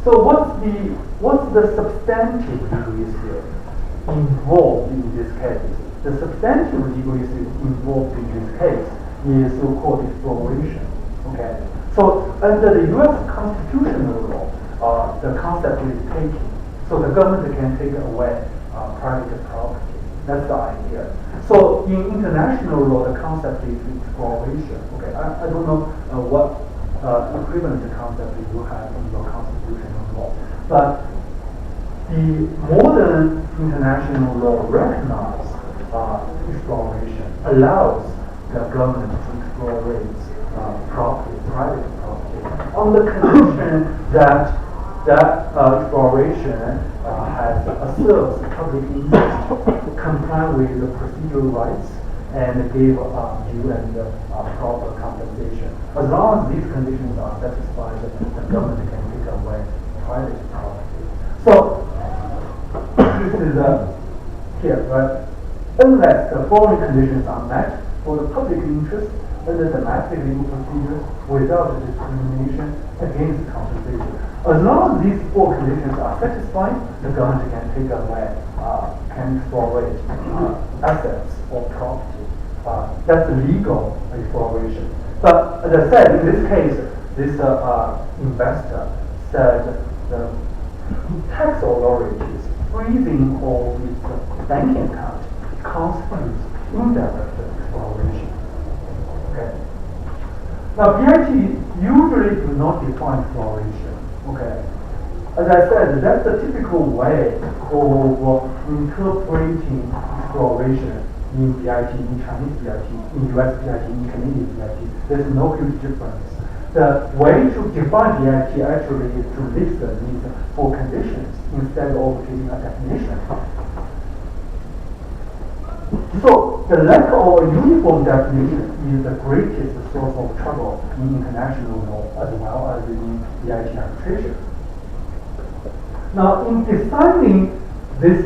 So what's the substantive legal issue involved in this case? The substantive legal issue involved in this case is so-called exploration. Okay. So under the U.S. constitutional law, the concept is taking. So the government can take away private property. That's the idea. So in international law, the concept is exploration. Okay. I don't know what equivalent concept you have in your constitutional law, but the modern international law recognizes exploration, allows the government to explore property, private property, on the condition that exploration serves public interest, comply with the procedural rights, and give due and proper compensation. As long as these conditions are satisfied, the government can take away private property. So this is here, right? Unless the following conditions are met for the public interest under domestic legal procedures without discrimination against compensation. As long as these four conditions are satisfied, the government can take away, can explore assets or property. That's legal exploration. But as I said, in this case, this investor said the tax authorities freezing of its banking account constitutes indirect exploration. Okay. Now, BIT usually do not define exploration. Okay. As I said, that's the typical way of interpreting exploration in BIT, in Chinese BIT, in US BIT, in Canadian BIT. There's no huge difference. The way to define BIT actually is to list these four conditions instead of giving a definition. So the lack of a uniform definition is the greatest source of trouble in international law as well as in BIT arbitration. Now, in deciding this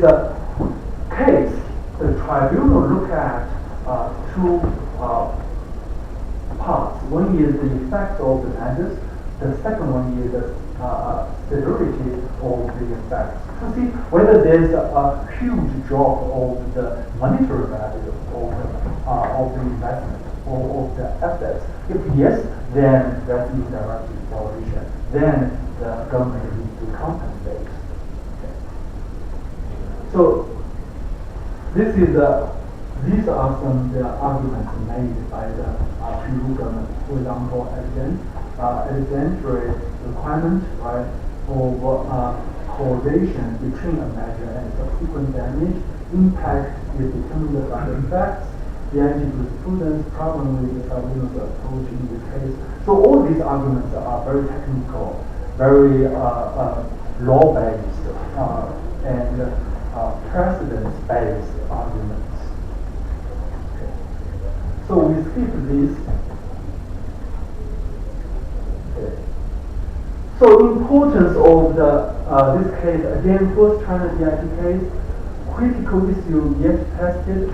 case, the tribunal looked at two parts. One is the effect of the measures. The second one is the severity of the effects. To see whether there's a huge drop of the monetary value of the investment or of the assets. If yes, then that's indirect exploration. Then the government needs to compensate. Okay. So these are some of the arguments made by the Peru government. For example, evidentiary requirement, right, of correlation between a measure and subsequent damage. Impact is determined by the facts. The anti-jurisprudence problem with the tribunal's approach in this case. So all these arguments are very technical, very law-based, and precedence-based arguments. Okay. So we skip this. Okay. So importance of this case, again, first China BIT case, critical issue yet tested.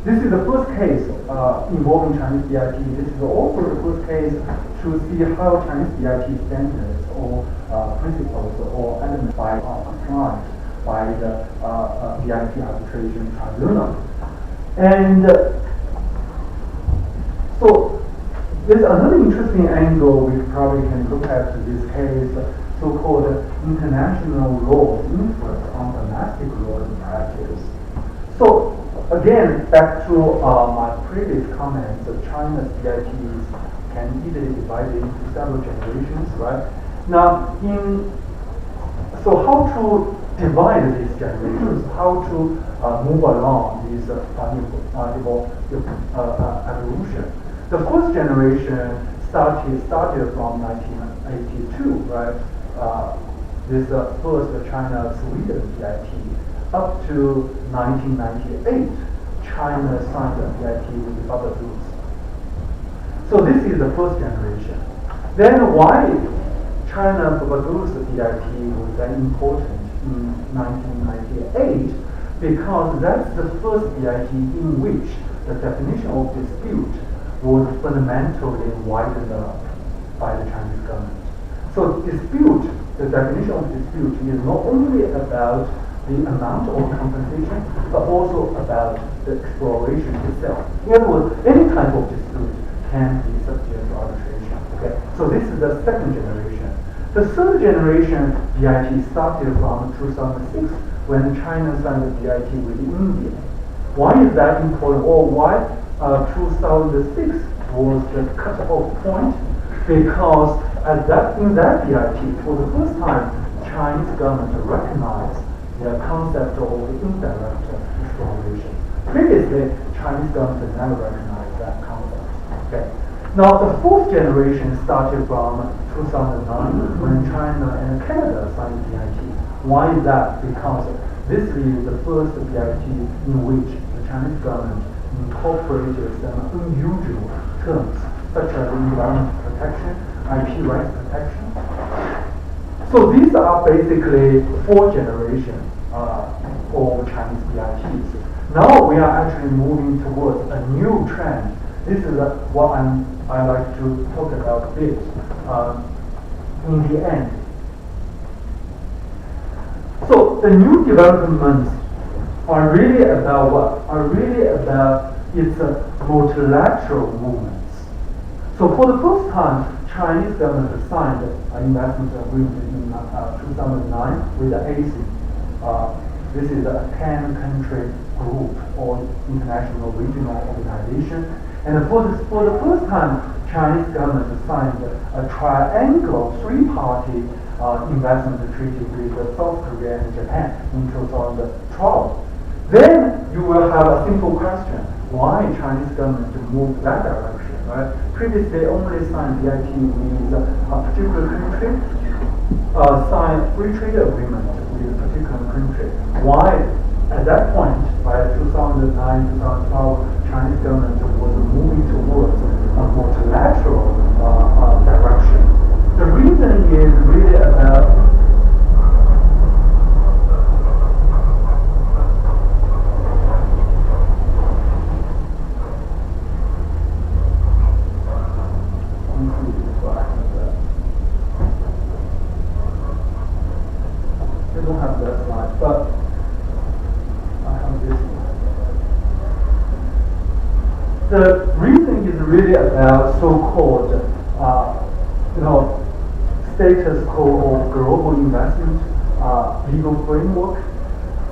This is the first case involving Chinese BIT. This is also the first case to see how Chinese BIT standards or principles or elements are applied by the BIT arbitration tribunal. And so there's another interesting angle we probably can look at this case, so-called international law's influence on domestic law in practice. So again, back to my previous comments, China's BITs can easily be divided into several generations, right? Now, so how to divide these generations, how to move along this evolution. The first generation started from 1982, right? This first China-Sweden BIT up to 1998 China signed a BIT with Barbados. So this is the first generation. Then why China-Barbados BIT was then important in 1998? Because that's the first BIT in which the definition of dispute was fundamentally widened up by the Chinese government. So dispute, the definition of dispute is not only about the amount of compensation, but also about the exploration itself. In other words, any type of dispute can be subject to arbitration. Okay? So this is the second generation. The third generation BIT started from 2006 when China signed the BIT with India. Why is that important? Or why 2006 was the cut-off point? Because in that BIT, for the first time, Chinese government recognized the concept of indirect exploration. Previously, Chinese government never recognized that concept. Okay. Now, the fourth generation started from 2009 when China and Canada signed the BIT. Why is that? Because this is the first BIT in which the Chinese government incorporated some unusual terms such as environmental protection, IP rights protection. So these are basically four generations of Chinese BITs. Now we are actually moving towards a new trend. This is what I like to talk about a bit in the end. So the new developments are really about what? Are really about its multilateral movements. So for the first time, Chinese government signed an investment agreement in 2009 with the ASEAN. This is a 10-country group or international regional organization. And for the first time, Chinese government signed a triangle three-party investment treaty with South Korea and Japan in 2012. Then you will have a simple question: why Chinese government moved that direction? Right? Previously, only signed BIT with a particular country, signed free trade agreement with a particular country. Why, at that point, by 2009, 2012, Chinese government was moving towards a multilateral direction? The reason is really about the reason is really about so-called, status quo of global investment legal framework.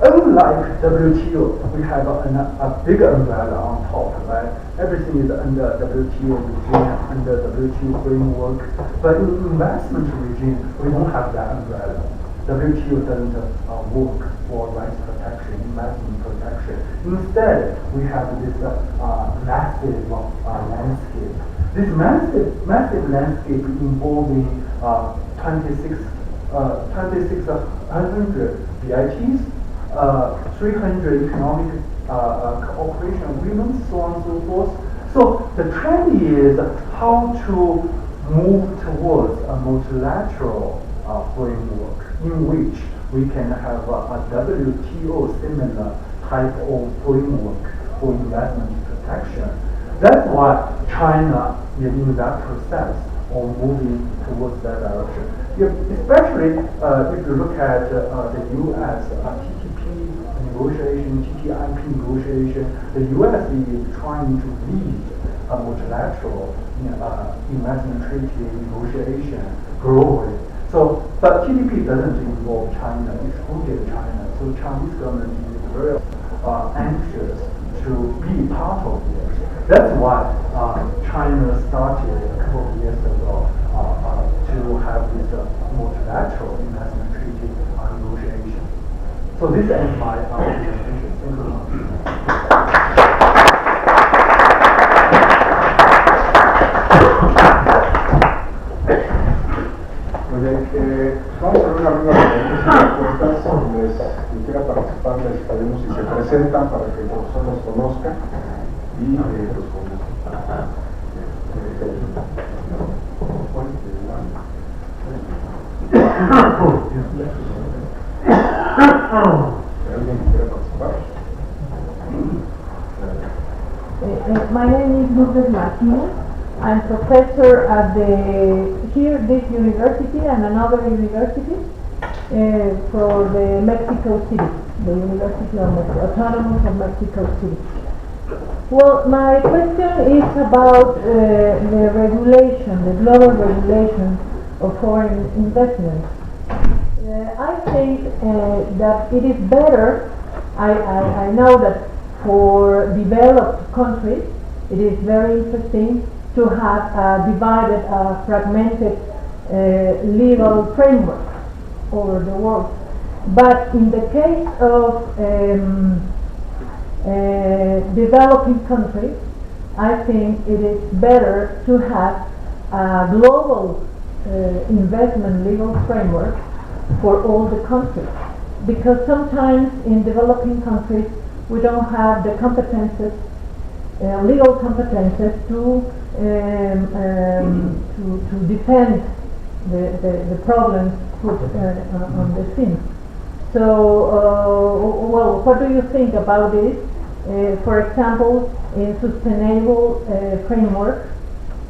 Unlike WTO, we have a big umbrella on top, right? Everything is under WTO regime, under WTO framework. But in investment regime, we don't have that umbrella. WTO doesn't work for rights protection, investment protection. Instead, we have this massive landscape. This massive landscape involving 2,600 BITs, 300 economic cooperation agreements, so on and so forth. So the trend is how to move towards a multilateral framework in which we can have a WTO similar type of framework for investment protection. That's why China is in that process of moving towards that direction. Especially if you look at the U.S. TTP negotiation, TTIP negotiation, the U.S. is trying to lead a multilateral investment treaty negotiation globally. So, but TTP doesn't involve China, excluded China. So Chinese government is very anxious to be part of this. That's why China started a couple of years ago to have this multilateral investment treaty negotiation. So this ends my presentation. Thank you very much. Vamos a ver una ronda de preguntas y respuestas. Quien quiera participar, les pedimos si se presentan para que el profesor los conozca y los conozca. ¿Alguien quiera participar? My name is Lourdes Martinez. I'm professor at this university and another university for the Mexico City, the University of Autonomous of Mexico City. Well, my question is about the regulation, the global regulation of foreign investment. I think that it is better. I know that for developed countries, it is very interesting to have a divided, fragmented legal framework over the world. But in the case of developing countries, I think it is better to have a global investment legal framework for all the countries. Because sometimes in developing countries, we don't have the competences, legal competences to defend the problems put on the scene. So, well, what do you think about this? For example, in sustainable framework,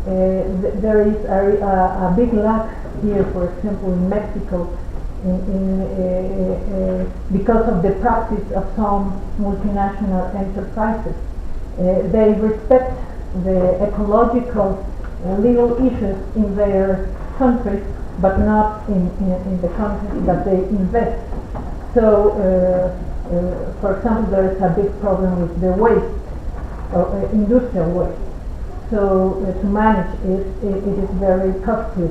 there is a big lack here, for example, in Mexico, because of the practice of some multinational enterprises. They respect the ecological legal issues in their countries, but not in the countries that they invest. So, for example, there is a big problem with the waste, industrial waste. So to manage it is very costly.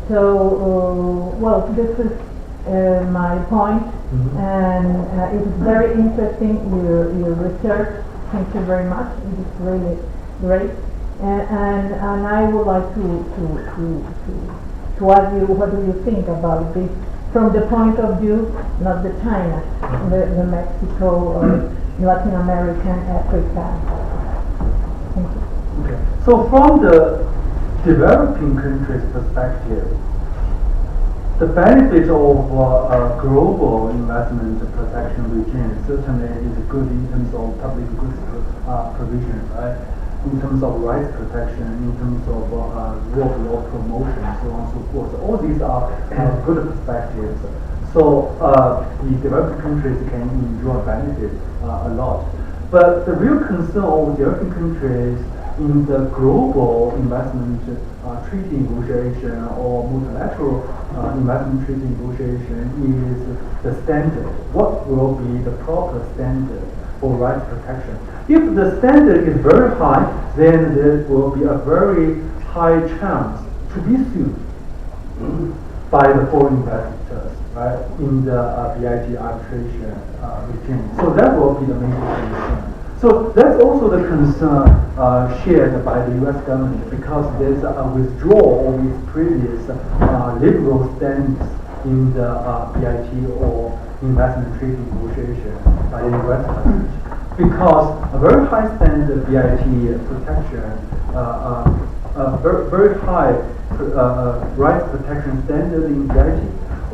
So, well, this is my point, and it is very interesting, your research. Thank you very much. It is really great. And I would like to ask you, what do you think about this from the point of view, not the China, the Mexico, or Latin American, Africa. Thank you. Okay. So from the developing countries' perspective, the benefit of a global investment protection regime certainly is good in terms of public goods provision, right? In terms of rights protection, in terms of rule of law promotion, so on and so forth. So all these are good perspectives. So the developing countries can enjoy benefit a lot. But the real concern of developing countries in the global investment treaty negotiation or multilateral investment treaty negotiation is the standard. What will be the proper standard for rights protection? If the standard is very high, then there will be a very high chance to be sued by the foreign investors, right, in the BIT arbitration regime. So that will be the major concern. So that's also the concern shared by the U.S. government, because there's a withdrawal of its previous liberal stance in the BIT or investment treaty negotiation by the U.S. government. Because a very high standard BIT protection, very high rights protection standard in BIT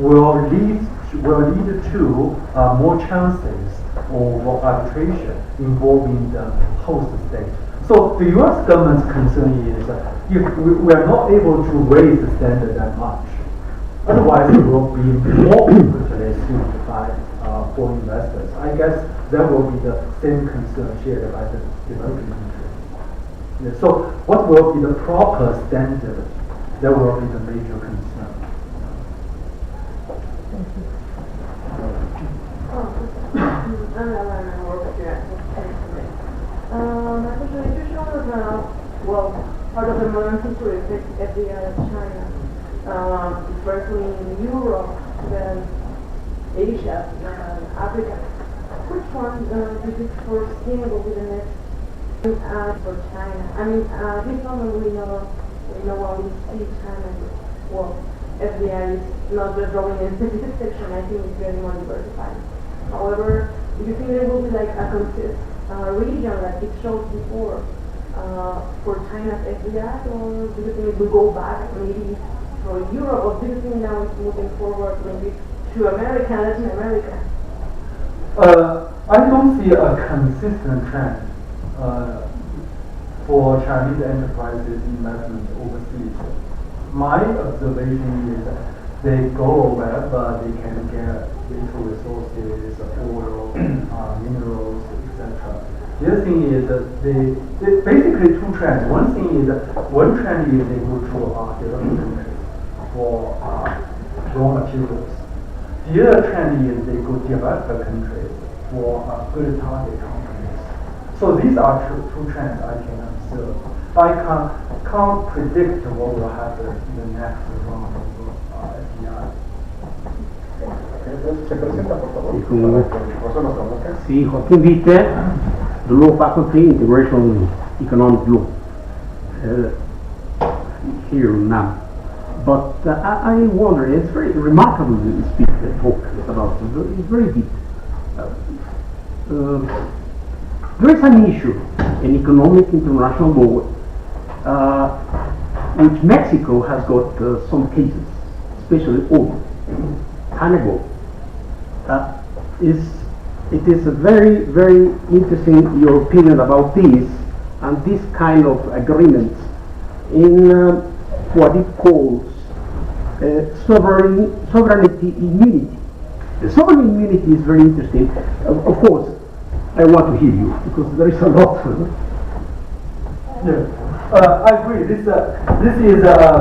will lead to more chances of arbitration involving the host state. So the U.S. government's concern is if we are not able to raise the standard that much, otherwise we will be more frequently sued by foreign investors. I guess that will be the same concern shared by the developing countries. Yeah, so what will be the proper standard? That will be the major concern. Thank you. My question is, you showed us, well, part of the modern history of FDI of China, especially in Europe, then Asia, and Africa. Which one do you foresee will be the next for China? I mean, this moment we know when we see China, well, FDI is not just drawing in a specific section. I think it's very more diversified. However, do you think there will be like a region like it showed before for China's FDI, or do you think it will go back maybe for Europe, or do you think now it's moving forward maybe to America, Latin America? I don't see a consistent trend for Chinese enterprises investment overseas. My observation is they go wherever they can get natural resources, oil, minerals, etc. The other thing is they basically two trends. One trend is they go to developing countries for raw materials. The other trend is they go develop countries for good target companies. So these are two trends I can observe. I can't predict what will happen in the next round of FDI. ¿Se presenta, por favor? Sí, como Para que el profesor nos conozca. Sí, Joaquín Vite, the Law Faculty, Integration Economic Law, here in UNAM. But I wonder, it's very remarkable to speak talk about it. It's very deep. There is an issue in economic international law, which Mexico has got some cases, especially over time ago. It is a very, very interesting your opinion about this and this kind of agreements in what it calls sovereignty immunity. The sovereign immunity is very interesting. Of course, I want to hear you because there is a lot. Yeah, I agree. This is a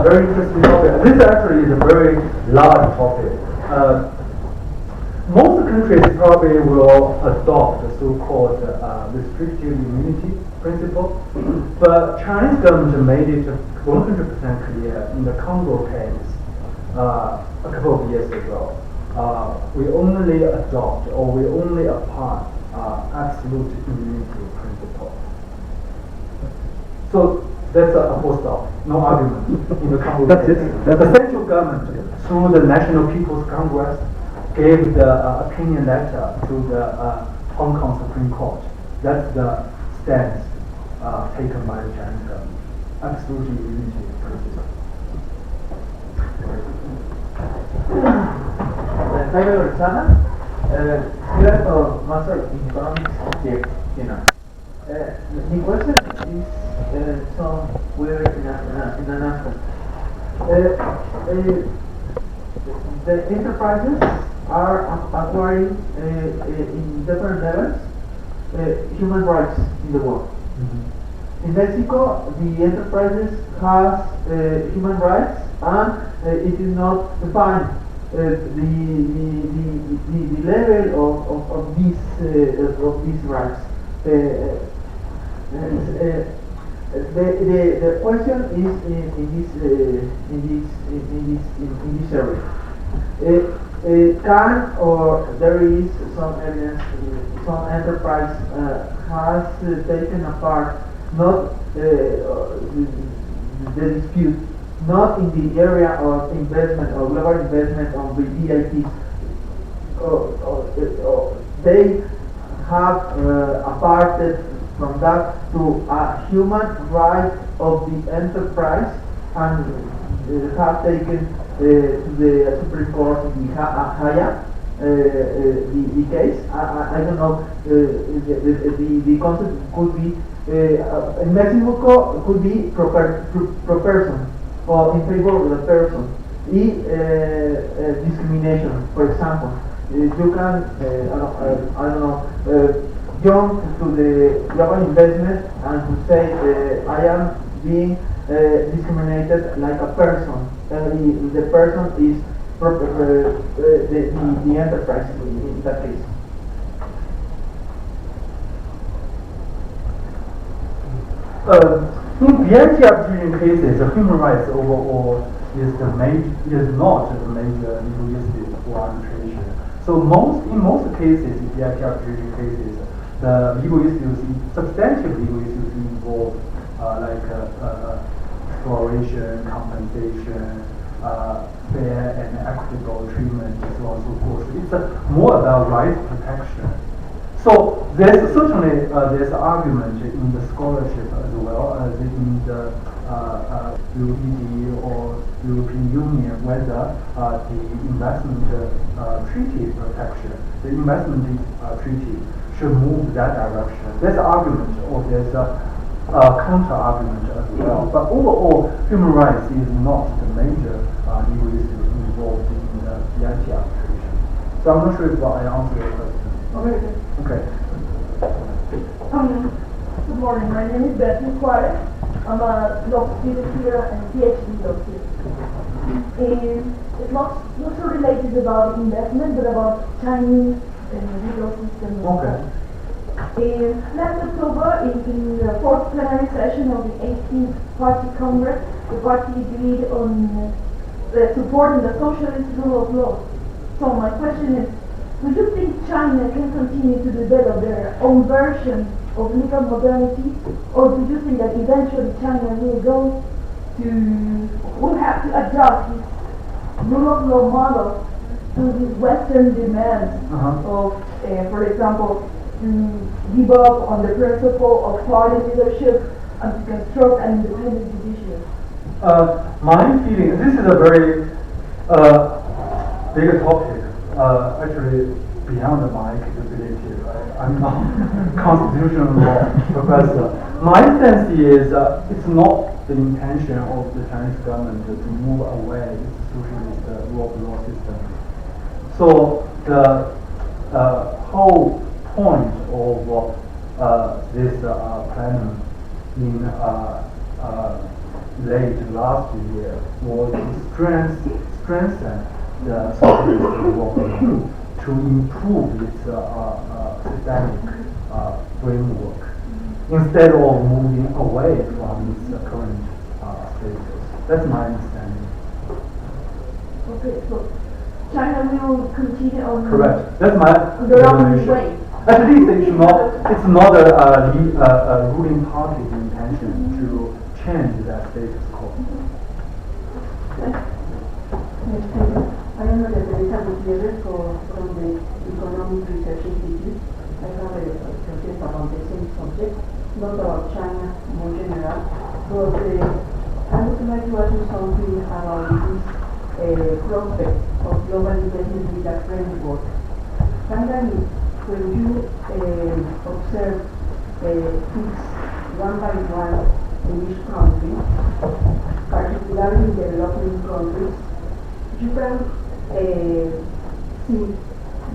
very interesting topic. This actually is a very large topic. Most countries probably will adopt the so-called restrictive immunity principle, but Chinese government made it 100% clear in the Congo case a couple of years ago. We only adopt or we only apply absolute immunity principle. So that's a full stop, no argument in the Congo That's case. it. The central government, through the National People's Congress, gave the opinion letter to the Hong Kong Supreme Court. That's the stance taken by the Chinese government. Absolute immunity principle. Jaime Berzana, student of Master in Economics here, the question is somewhere in an aspect. The enterprises are acquiring in different levels human rights in the world. Mm-hmm. In Mexico, the enterprises has human rights, and it is not defined the level of these rights. The question is in this area. Can or there is some evidence some enterprise has taken apart not the dispute not in the area of investment or global investment on the DITs. They have aparted from that to a human right of the enterprise and have taken to the Supreme Court in the Haya the case. I don't know. The concept could be in Mexico could be pro person or in favor of the person. Discrimination, for example, you can I don't know jump to the global investment and to say I am being discriminated like a person. The person is the enterprise in that case. In plenty of Asian cases, human rights overall is not the major legal issue for arbitration. So in most cases, in plenty of Asian cases, the legal issues, substantive legal issues involve like exploration, compensation, fair and equitable treatment, and so on and so forth. It's more about rights protection. So there's certainly there's argument in the scholarship as well as in the UED or European Union whether the investment treaty protection, the investment treaty should move that direction. There's argument or there's a counter argument as well. But overall, human rights is not the major legal issue involved in the BIT arbitration. So I'm not sure if I answered your question. Okay. Good morning. My name is Betty Juarez. I'm a law student here and PhD law student. It's not so related about investment, but about Chinese legal system. Okay. Last October, in the fourth plenary session of the 18th Party Congress, the party agreed on supporting the socialist rule of law. So my question is, do you think China can continue to develop their own version of legal modernity, or do you think that eventually China will have to adjust its rule of law model to these Western demands of, for example, to give up on the principle of party leadership and to construct an independent judiciary? My feeling, this is a very big topic. Actually, beyond my capability, I'm not constitutional law professor. My sense is it's not the intention of the Chinese government to move away its socialist rule of law system. So the whole point of this plan in late last year was to strengthen the socialist rule of law, to improve its systemic framework instead of moving away from its current status. That's my understanding. Okay, so China will continue on. Correct. That's my their own information. way. At least it's not a ruling party's intention to change that status quo. I am Teresa Gutierrez from the Economic Research Institute. I have a project about the same subject, not about China more general, but I would like to ask you something about this prospect of global investment data framework. Finally, when you observe things one by one in each country, particularly in developing countries, you can see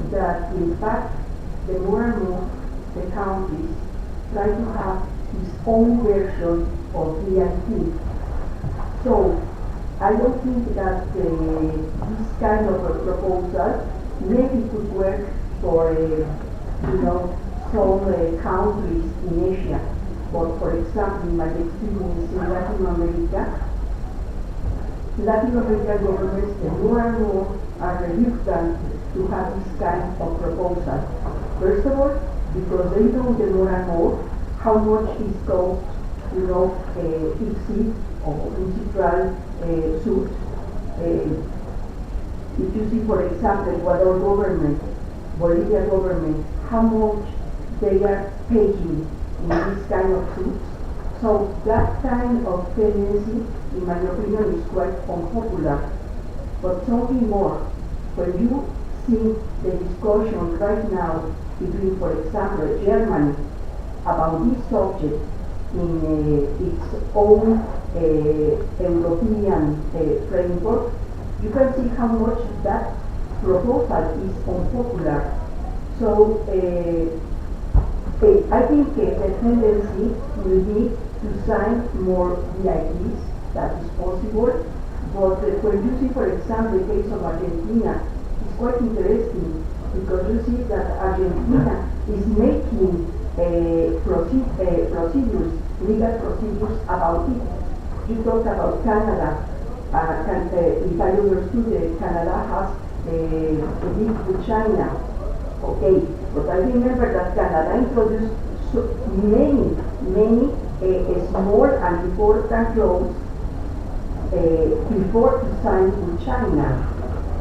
that in fact the more and more the countries try to have its own version of BIT. So I don't think that this kind of a proposal maybe could work for some countries in Asia. But for example, in my experience in Latin American governments, the more and more are reluctant to have this kind of proposal. First of all, because they know the more and more how much is cost, fixed or principal suit. If you see, for example, Ecuador government, Bolivia government, how much they are paying in this kind of suits. So that kind of tendency, in my opinion, is quite unpopular. But something more, when you see the discussion right now between, for example, Germany about this subject in its own European framework, you can see how much that proposal is unpopular. So I think the tendency will be to sign more VIPs, that is possible. But when you see, for example, the case of Argentina, it's quite interesting because you see that Argentina is making procedures, legal procedures about it. You talk about Canada. If I understood, Canada has a deal with China. Okay, but I remember that Canada introduced many small and important laws before to sign with China.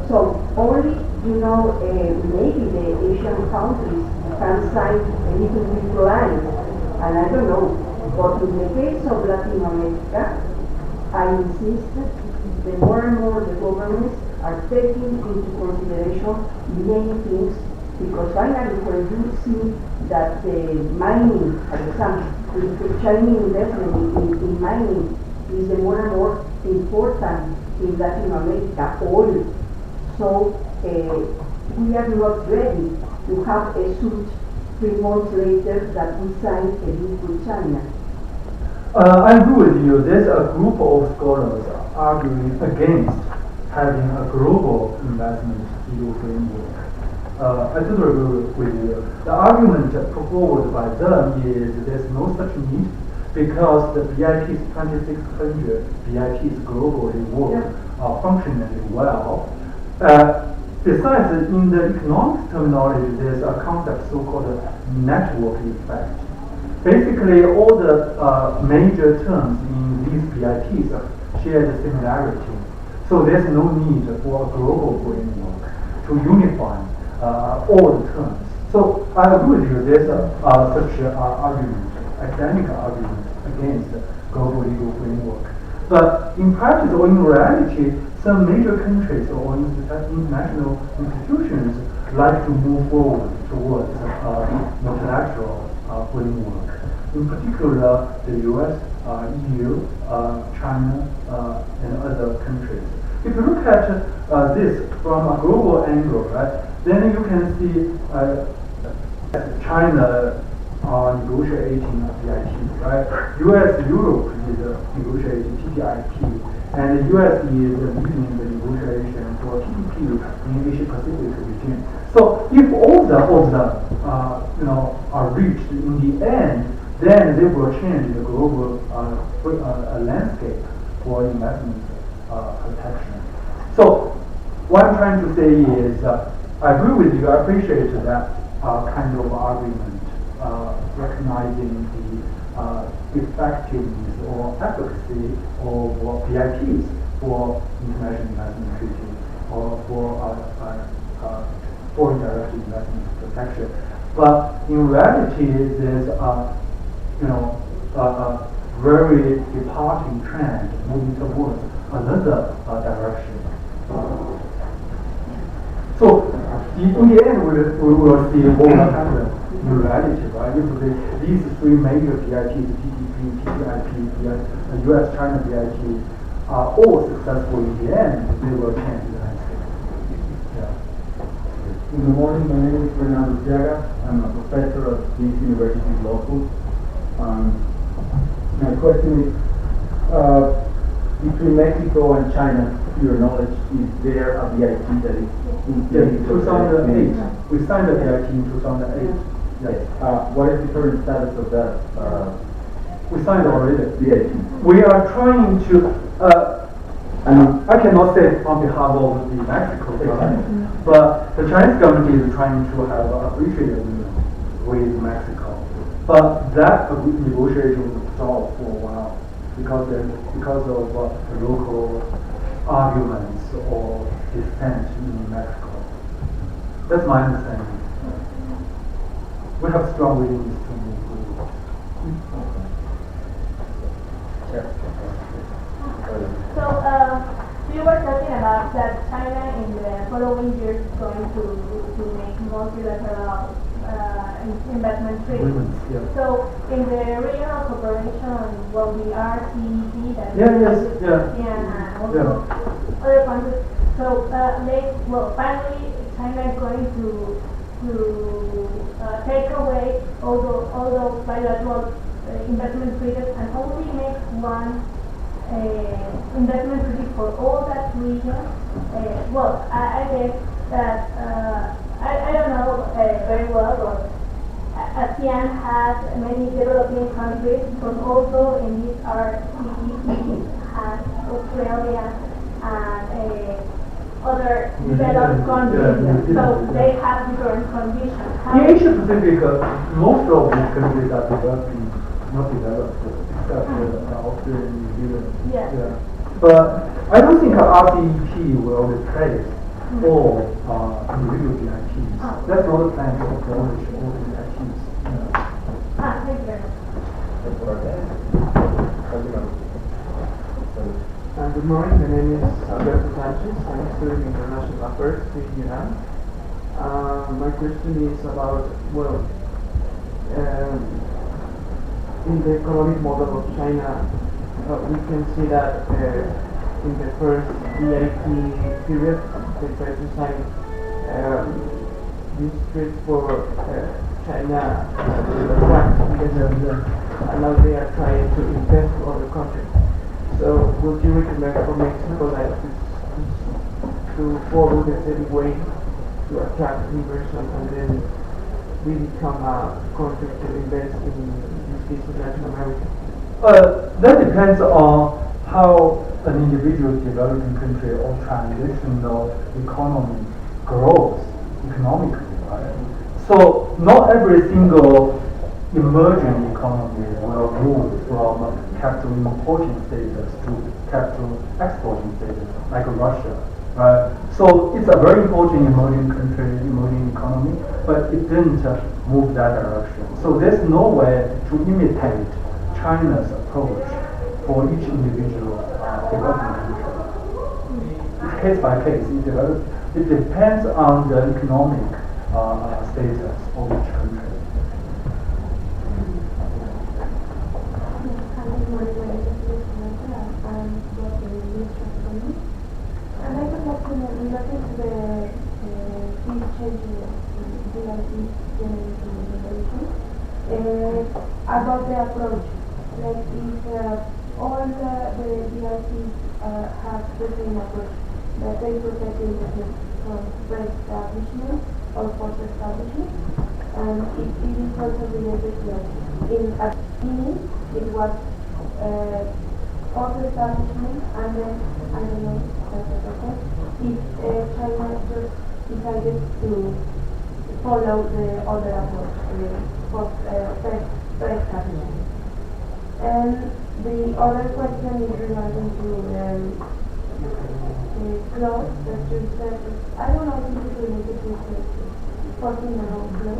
So only, maybe the Asian countries can sign a little bit blind, and I don't know. But in the case of Latin America, I insist that more and more the governments are taking into consideration many things, because finally when you see that the mining, for example, the Chinese investment in mining is the more and more important in Latin America, oil. So we are not ready to have a suit 3 months later that we sign a deal with China. I agree with you. There's a group of scholars arguing against having a global investment legal framework. I totally agree with you. The argument put forward by them is there's no such need because the BIP's 2600 BIP's globally work are functionally well. Besides, in the economics terminology, there's a concept so-called network effect. Basically, all the major terms in these BIPs share the similarity. So there's no need for a global framework to unify all the terms. So I agree with you, there's such an argument, academic argument against global legal framework. But in practice or in reality, some major countries or international institutions like to move forward towards multilateral framework. In particular, the US, EU, China, and other countries. If you look at this from a global angle, right, then you can see China negotiating BIP, right? US, Europe is negotiating TTIP, and the US is leading the negotiation for TPP in Asia Pacific region. So if all of them are reached in the end, then they will change the global landscape for investment protection. So what I'm trying to say is, I agree with you. I appreciate that kind of argument, recognizing the effectiveness or efficacy of BIPs for international investment treaty or for foreign direct investment protection. But in reality, there's a very departing trend moving towards another direction. So in the end, we will see what will happen in reality, right? If these 3 major BIPs, TTP, TTIP, US-China BIP, are all successful in the end, they will change the landscape. Good morning, my name is Fernando Diaga. I'm a professor at this University Law School. My question is, between Mexico and China, to your knowledge, is there a BIP that is in place? In 2008. We signed the BIP in 2008. Yes. What is the current status of that? We signed already. BIP. We are trying to, I cannot say on behalf of the Mexico government, but the Chinese government is trying to have a free trade agreement with Mexico. But that negotiation was stalled for a while because of the local arguments or dissent in Mexico. That's my understanding. We have strong reasons to move forward. So you were talking about that China in the following years is going to make multilateral investment treaties. Yeah. So in the regional cooperation, will the RCEP that and also other countries. So finally China is going to take away all those bilateral investment treaties and only make one investment treaty for all that region. I guess that I don't know very well, but ASEAN has many developing countries, but also in this RCEP has Australia and other developed countries, so they have different conditions. In Asia Pacific, most of these countries are developing, not developed, except Australia and New Zealand. Yeah. But I don't think RCEP will replace all individual DIPs. That's not the plan to abolish all the DIPs. Thank you very much. Good morning, my name is Alberto Sanchez. I'm studying International Affairs at UNAM. My question is about, well, in the economic model of China, we can see that in the first DIP period, they tried to sign this treaty for China and now they are trying to invest in other countries. So would you recommend for Mexico like to follow the same way to attract inversion and then we become a country to invest in this case in Latin America? That depends on how an individual developing country or transitional economy grows economically, right? So not every single emerging economy will move from capital importing status to capital exporting status, like Russia, right? So it's a very important emerging country, emerging economy, but it didn't move that direction. So there's no way to imitate China's approach for each individual development country. It's case by case. It depends on the economic status of each country. And I would like to know, related to the these changes about the approach. Like if all the DRCs have the same approach, that they protect investment from pre-establishment or post-establishment, and it is also related to in at the beginning it was post-establishment, and then I don't know if China just decided to follow the other approach, pre-establishment. And the other question is regarding to the clause that you said. I don't know if it is related to the 14-year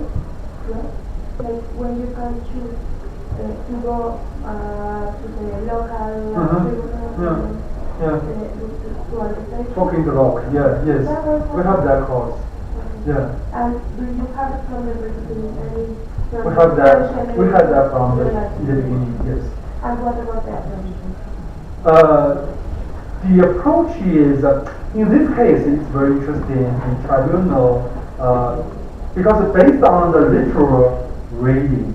clause. Like when you can choose to go to the local tribunal. Talking to rock, yes. We have that clause. Yeah. And do you have it from the beginning? We had that from the beginning, yes. And what about the approach? The approach is, in this case, it's very interesting in tribunal, because based on the literal reading,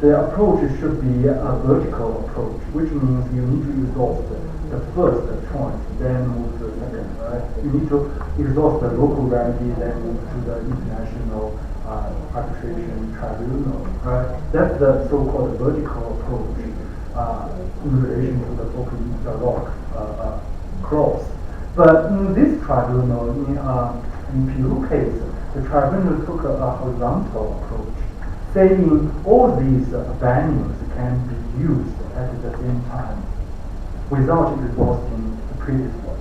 the approach should be a vertical approach, which means you need to exhaust the first choice, then move to the second, right? You need to exhaust the local remedy, then move to the international arbitration tribunal, right? That's the so-called vertical approach in relation to the rock clause. But in this tribunal, in Peru case, the tribunal took a horizontal approach, saying all these venues can be used at the same time without exhausting the previous one.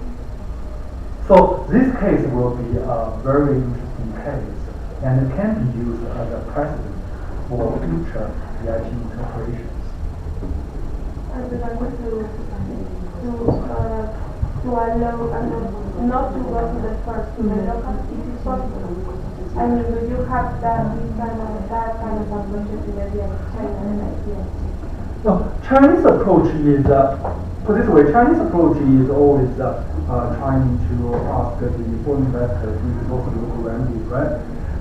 So this case will be a very interesting case, and it can be used as a precedent for future DIT interpretations. I would like to allow not to go to the first, to the local, if it's possible. I mean, do you have that kind of approach to the China and idea? No, Chinese approach is, put this way, Chinese approach is always trying to ask the foreign investor to exhaust local remedies, right?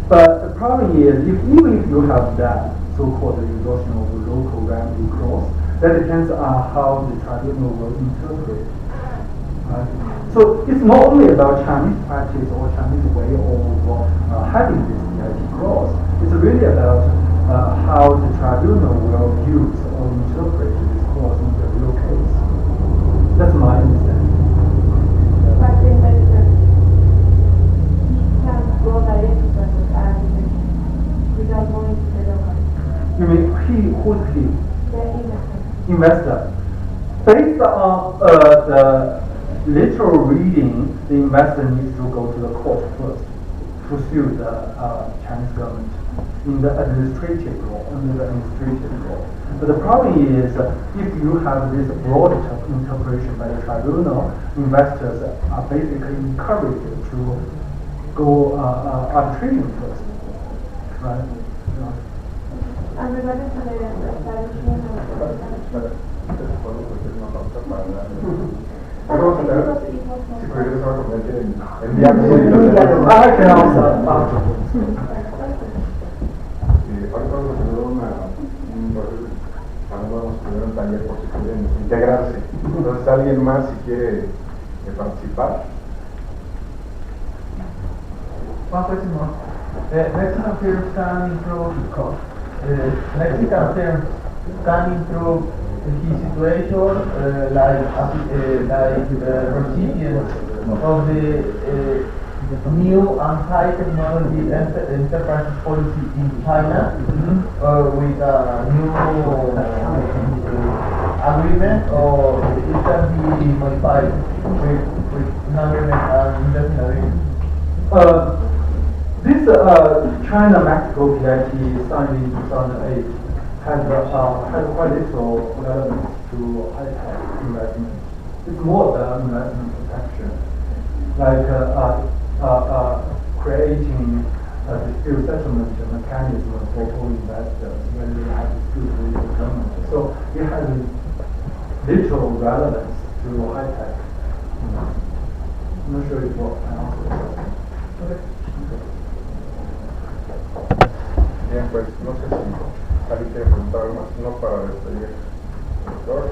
But the problem is, even if you have that so-called exhaustion of the local remedy clause, that depends on how the tribunal will interpret it. Right? So it's not only about Chinese practice or Chinese way of having this DIT clause. It's really about how the tribunal will use or interpret this clause in the real case. That's my understanding. But in the he can go directly to the arbitration without going to the local. You mean who's he? The investor. Investor. Based on the literal reading, the investor needs to go to the court first to sue the Chinese government in the administrative law, under the administrative law. But the problem is, if you have this broad interpretation by the tribunal, investors are basically encouraged to go arbitration first, right? And regarding to the establishment of Vamos a tener, si pudieras ahora convertir en diálogo. I can answer afterwards. Ahorita vamos a tener un proceso, vamos a tener un taller por si quieren integrarse. Entonces, ¿alguien más si quiere participar? One question more. Mexican firms can improve cost. Mexican firms can improve the situation like recipients of the new and high technology enterprise policy in China with a new agreement, or it can be modified with an agreement and indefinite agreement. This China-Mexico PIT signed in 2008 has quite little relevance to high-tech investment. It's more about investment protection, like creating a dispute settlement mechanism for all investors when they have disputes with the government. So it has little relevance to high-tech investment. I'm not sure if I answered the question. Okay. Bien, pues no sé si alguien quiere preguntar algo más, no para despedir. Doctor,